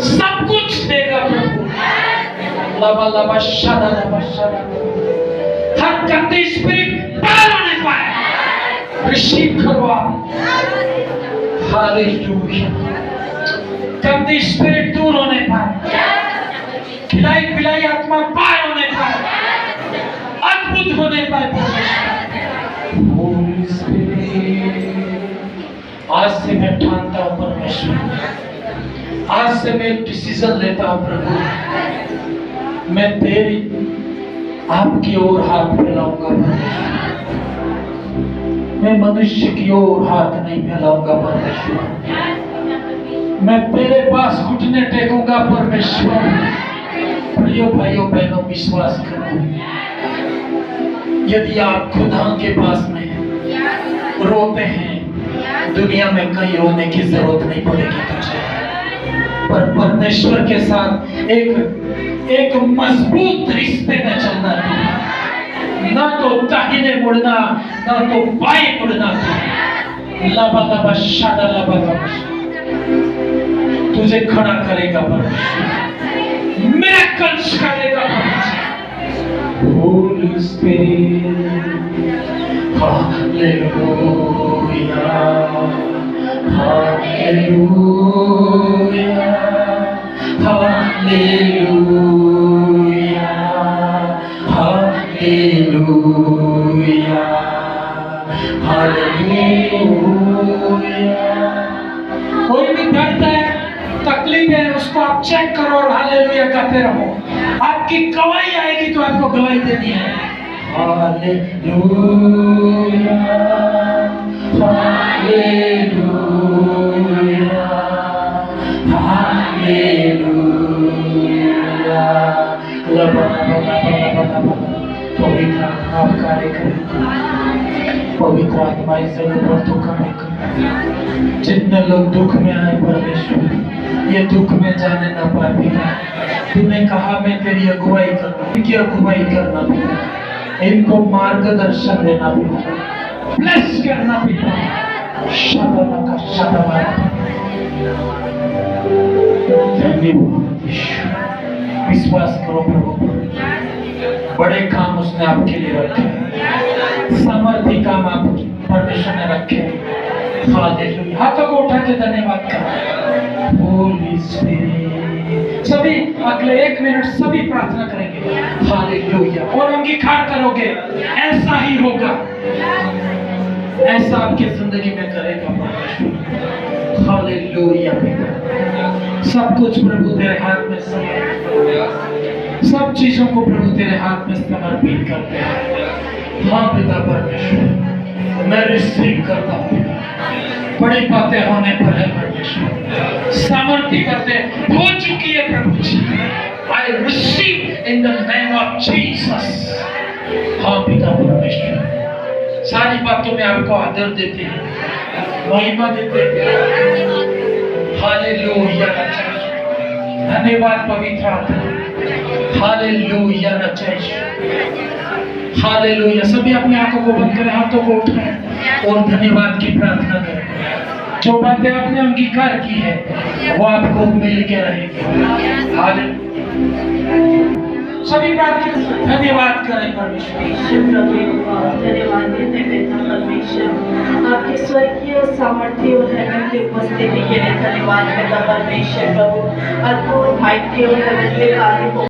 सब कुछ देगा प्रभु। लबा लबा शादा लबा शादा। हर गंदी स्पिरिट बाहर होने पाए, रिसीव करो आप। हालेलुया। गंदी स्पिरिट दूर होने पाए, खिलाई पिलाई आत्मा बाहर होने पाए, अद्भुत होने पाए परमेश्वर। होली स्पिरिट, आज से मैं ठानता हूं परमेश्वर, आज से मैं डिसीजन लेता हूं प्रभु, मैं तेरी आपकी ओर हाथ फैलाऊंगा परमेश्वर। मैं मनुष्य की ओर हाथ नहीं फैलाऊंगा परमेश्वर। मैं तेरे पास घुटने टेकूंगा परमेश्वर। प्रिय भाइयों बहनों, विश्वास करो, यदि आप खुदा के पास में रोते हैं, दुनिया में कहीं रोने की जरूरत नहीं पड़ेगी तुझे। पर परमेश्वर के साथ एक मजबूत रिश्ते में चलना तू, ना तो दाहिने मुड़ना ना तो बाएं मुड़ना तू। लबा लबा शादा लबा लबा, तुझे खड़ा करेगा परमेश्वर, मिरेकल्स करेगा परमेश्वर। Holy Spirit, Hallelujah, Hallelujah, Hallelujah, Hallelujah, Hallelujah। कोई भी दर्द है, तकलीफ है, उसको आप चेक करो और हालेलुया कहते रहो। आपकी गवाही आएगी तो आपको गवाही देनी है। Hallelujah, hallelujah, hallelujah. पवित्र आत्मा आप कार्य करें, पवित्र आत्मा इस जगह पर तो कार्य करें। जितने लोग दुख में आए परमेश्वर, ये दुख में जाने ना पाए पिता, तूने कहा मैं तेरी अगुवाई करना, इनकी अगुवाई करना पिता, इनको मार्गदर्शन देना पिता, ब्लेस करना पिता। शब्द का शब्द विश्वास करो प्रभु, बड़े काम उसने आपके लिए रखे, सामर्थ्य काम आप परमेश्वर ने रखे। हालेलुया। हाथों को उठा के धन्यवाद करो। होली स्पिरिट, सभी अगले 1 मिनट सभी प्रार्थना करेंगे हालेलुया और अंगीकार करोगे, ऐसा ही होगा, ऐसा आपकी जिंदगी में करेगा परमेश्वर। हालेलुया। सब कुछ प्रभु तेरे हाथ में समर्पित, सब चीजों को प्रभु तेरे हाथ में समर्पित करते हैं। हाँ पिता परमेश्वर, मैं रिसीव करता हूँ, बड़ी बातें होने पर है परमेश्वर, सामर्थ्य करते हो चुकी है प्रभु जी। I receive in the name of Jesus. हाँ पिता परमेश्वर, सारी बातों में आपको आदर देते हैं, महिमा देते हैं। हालेलुया। धन्यवाद पवित्र आत्मा। हालेलुया। हालेलुया। सभी अपनी आंखों को बंद करें, हाथों को उठाएं और धन्यवाद की प्रार्थना करें। जो बातें आपने अंगीकार की है वो आपको मिल के रहेगी। सभी प्रार्थना धन्यवाद करें परमेश्वर। धन्यवाद देते पिता परमेश्वर, आपके स्वर्गीय सामर्थ्य और धर्म की उपस्थिति के लिए धन्यवाद पिता परमेश्वर। प्रभु अद्भुत माइटी और हेवनली कार्य